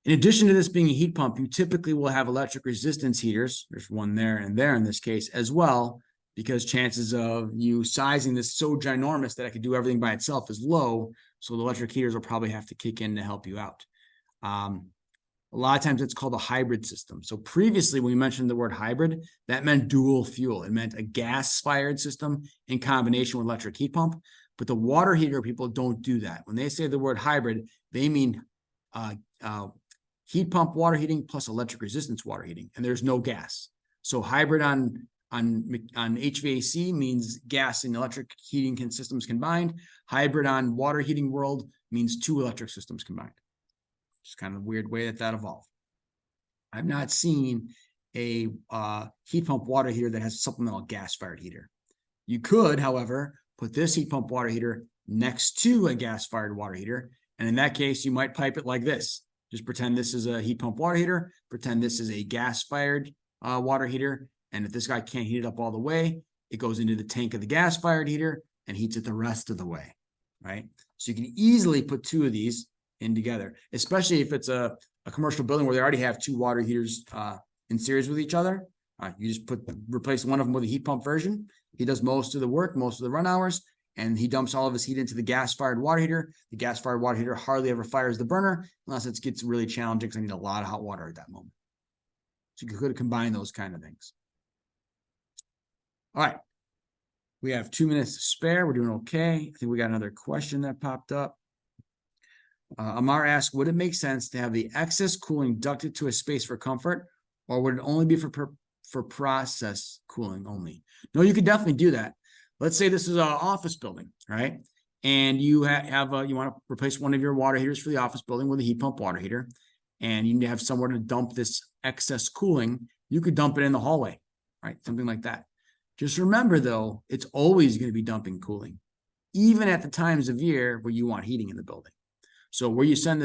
In addition to this being a heat pump, you typically will have electric resistance heaters. There's one there and there in this case as well, because chances of you sizing this so ginormous that I could do everything by itself is low. So the electric heaters will probably have to kick in to help you out. A lot of times it's called a hybrid system. So previously, when we mentioned the word hybrid, that meant dual fuel. It meant a gas-fired system in combination with electric heat pump. But the water heater people don't do that. When they say the word hybrid, they mean heat pump water heating plus electric resistance water heating, and there's no gas. So hybrid on HVAC means gas and electric heating systems combined. Hybrid on water heating world means 2 electric systems combined. Just kind of a weird way that evolved. I've not seen a heat pump water heater that has a supplemental gas-fired heater. You could, however, put this heat pump water heater next to a gas-fired water heater, and in that case, you might pipe it like this. Just pretend this is a heat pump water heater, pretend this is a gas-fired water heater, and if this guy can't heat it up all the way, it goes into the tank of the gas-fired heater and heats it the rest of the way, right? So you can easily put 2 of these in together, especially if it's a commercial building where they already have 2 water heaters in series with each other. You just replace one of them with a heat pump version. He does most of the work, most of the run hours, and he dumps all of his heat into the gas-fired water heater. The gas-fired water heater hardly ever fires the burner unless it gets really challenging because I need a lot of hot water at that moment. So you could combine those kind of things. All right. We have 2 minutes to spare. We're doing okay. I think we got another question that popped up. Amar asked, would it make sense to have the excess cooling ducted to a space for comfort, or would it only be for process cooling only? No, you could definitely do that. Let's say this is an office building, right? And you you want to replace one of your water heaters for the office building with a heat pump water heater, and you need to have somewhere to dump this excess cooling. You could dump it in the hallway, right? Something like that. Just remember, though, it's always going to be dumping cooling, even at the times of year where you want heating in the building. So where you send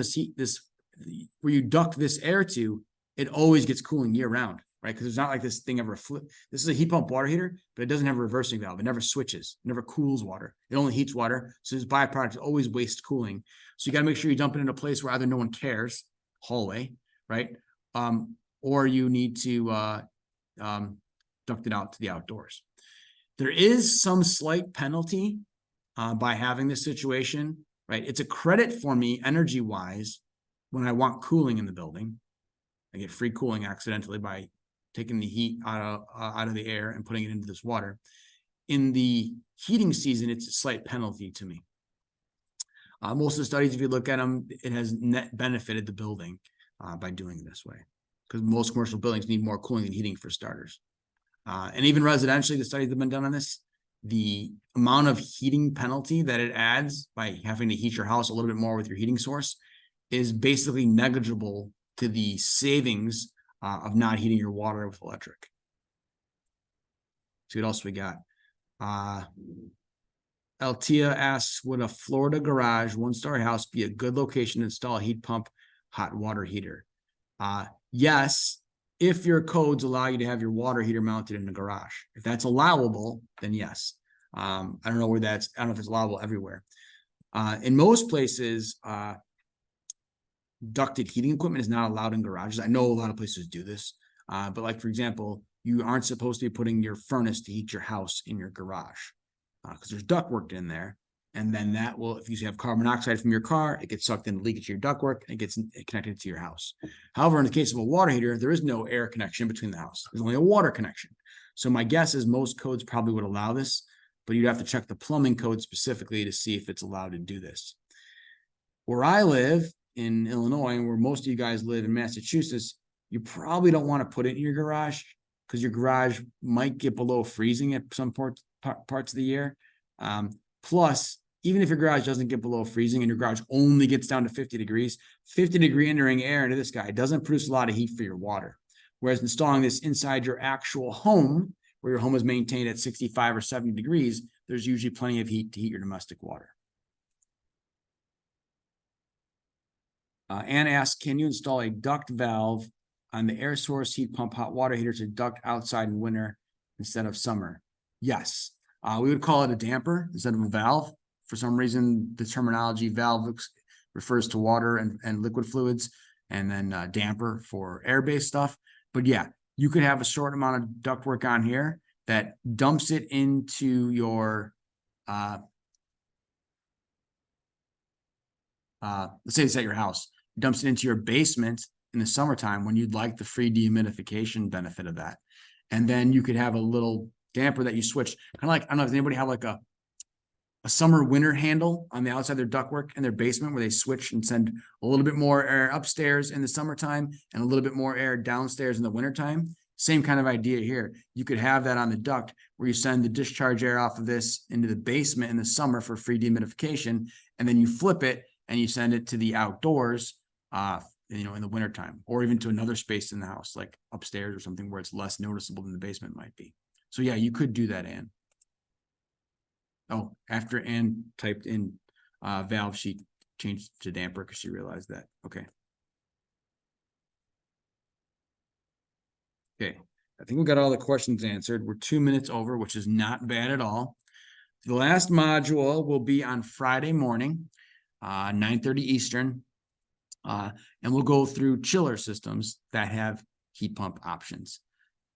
where you duct this air to, it always gets cooling year round, right? Because it's not like this thing ever flip. This is a heat pump water heater, but it doesn't have a reversing valve. It never switches. It never cools water. It only heats water. So this byproduct always wastes cooling. So you got to make sure you dump it in a place where either no one cares, hallway, right? Or you need to duct it out to the outdoors. There is some slight penalty by having this situation, right? It's a credit for me energy-wise when I want cooling in the building. I get free cooling accidentally by taking the heat out of the air and putting it into this water. In the heating season, it's a slight penalty to me. Most of the studies, if you look at them, it has net benefited the building by doing it this way, because most commercial buildings need more cooling than heating for starters. And even residentially, the studies that have been done on this, the amount of heating penalty that it adds by having to heat your house a little bit more with your heating source is basically negligible to the savings of not heating your water with electric. See what else we got. Altia asks, would a Florida garage, 1-story house be a good location to install a heat pump hot water heater? Yes, if your codes allow you to have your water heater mounted in the garage. If that's allowable, then yes. I don't know I don't know if it's allowable everywhere. In most places, ducted heating equipment is not allowed in garages. I know a lot of places do this, but like, for example, you aren't supposed to be putting your furnace to heat your house in your garage because there's ductwork in there. And then that will, if you have carbon monoxide from your car, it gets sucked in, leak into your ductwork, and it gets connected to your house. However, in the case of a water heater, there is no air connection between the house. There's only a water connection. So my guess is most codes probably would allow this, but you'd have to check the plumbing code specifically to see if it's allowed to do this. Where I live in Illinois, and where most of you guys live in Massachusetts, you probably don't want to put it in your garage because your garage might get below freezing at some parts of the year. Plus, even if your garage doesn't get below freezing and your garage only gets down to 50 degrees, 50-degree entering air into this guy doesn't produce a lot of heat for your water. Whereas installing this inside your actual home, where your home is maintained at 65 or 70 degrees, there's usually plenty of heat to heat your domestic water. Anne asks, can you install a duct valve on the air source heat pump hot water heater to duct outside in winter instead of summer? Yes. We would call it a damper instead of a valve. For some reason, the terminology valve refers to water and liquid fluids, and then damper for air-based stuff. But yeah, you could have a short amount of ductwork on here that dumps it into your, let's say it's at your house, dumps it into your basement in the summertime when you'd like the free dehumidification benefit of that. And then you could have a little damper that you switch, kind of like, I don't know, does anybody have like a summer winter handle on the outside of their ductwork in their basement where they switch and send a little bit more air upstairs in the summertime and a little bit more air downstairs in the wintertime? Same kind of idea here. You could have that on the duct where you send the discharge air off of this into the basement in the summer for free dehumidification, and then you flip it and you send it to the outdoors, in the wintertime, or even to another space in the house, like upstairs or something where it's less noticeable than the basement might be. So yeah, you could do that, Ann. Oh, after Ann typed in valve, she changed to damper because she realized that. Okay. Okay. I think we got all the questions answered. We're 2 minutes over, which is not bad at all. The last module will be on Friday morning, 9:30 Eastern. And we'll go through chiller systems that have heat pump options.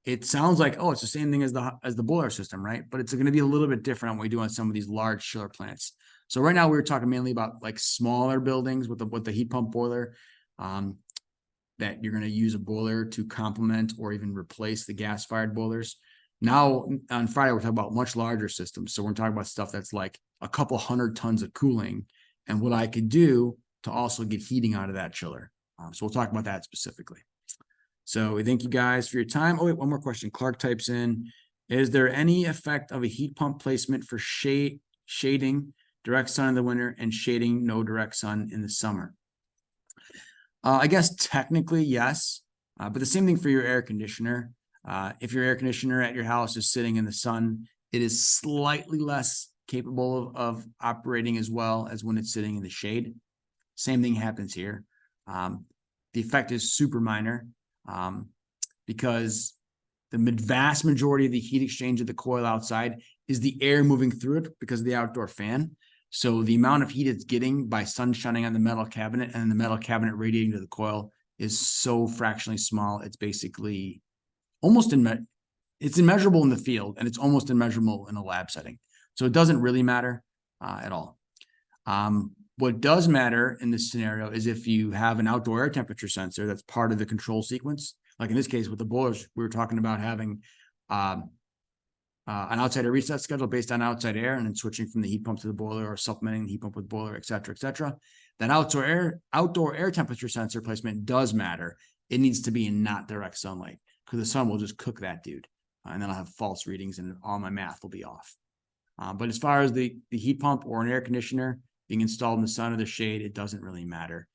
It sounds like, oh, it's the same thing as the boiler system, right? But it's going to be a little bit different on what we do on some of these large chiller plants. So right now we were talking mainly about like smaller buildings with the heat pump boiler, that you're going to use a boiler to complement or even replace the gas-fired boilers. Now on Friday, we're talking about much larger systems. So we're talking about stuff that's like a couple 100 tons of cooling and what I could do to also get heating out of that chiller. So we'll talk about that specifically. So we thank you guys for your time. Oh, wait, one more question. Clark types in, is there any effect of a heat pump placement for shading direct sun in the winter and shading no direct sun in the summer? I guess technically, yes. But the same thing for your air conditioner. If your air conditioner at your house is sitting in the sun, it is slightly less capable of operating as well as when it's sitting in the shade. Same thing happens here. The effect is super minor because the vast majority of the heat exchange of the coil outside is the air moving through it because of the outdoor fan. So the amount of heat it's getting by sun shining on the metal cabinet and the metal cabinet radiating to the coil is so fractionally small. It's basically almost it's immeasurable in the field and it's almost immeasurable in a lab setting. So it doesn't really matter at all. What does matter in this scenario is if you have an outdoor air temperature sensor that's part of the control sequence. Like in this case with the boilers, we were talking about having an outside air reset schedule based on outside air and then switching from the heat pump to the boiler or supplementing the heat pump with boiler, et cetera, et cetera. That outdoor air temperature sensor placement does matter. It needs to be in not direct sunlight because the sun will just cook that dude. And then I'll have false readings and all my math will be off. But as far as the heat pump or an air conditioner being installed in the sun or the shade, it doesn't really matter.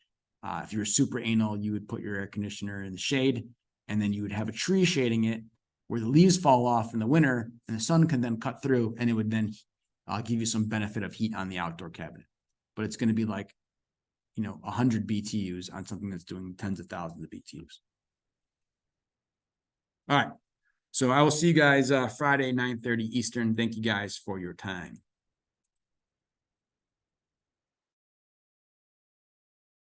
If you were super anal, you would put your air conditioner in the shade and then you would have a tree shading it where the leaves fall off in the winter and the sun can then cut through and it would then give you some benefit of heat on the outdoor cabinet. But it's going to be like, 100 BTUs on something that's doing tens of thousands of BTUs. All right. So I will see you guys Friday, 9:30 Eastern. Thank you guys for your time.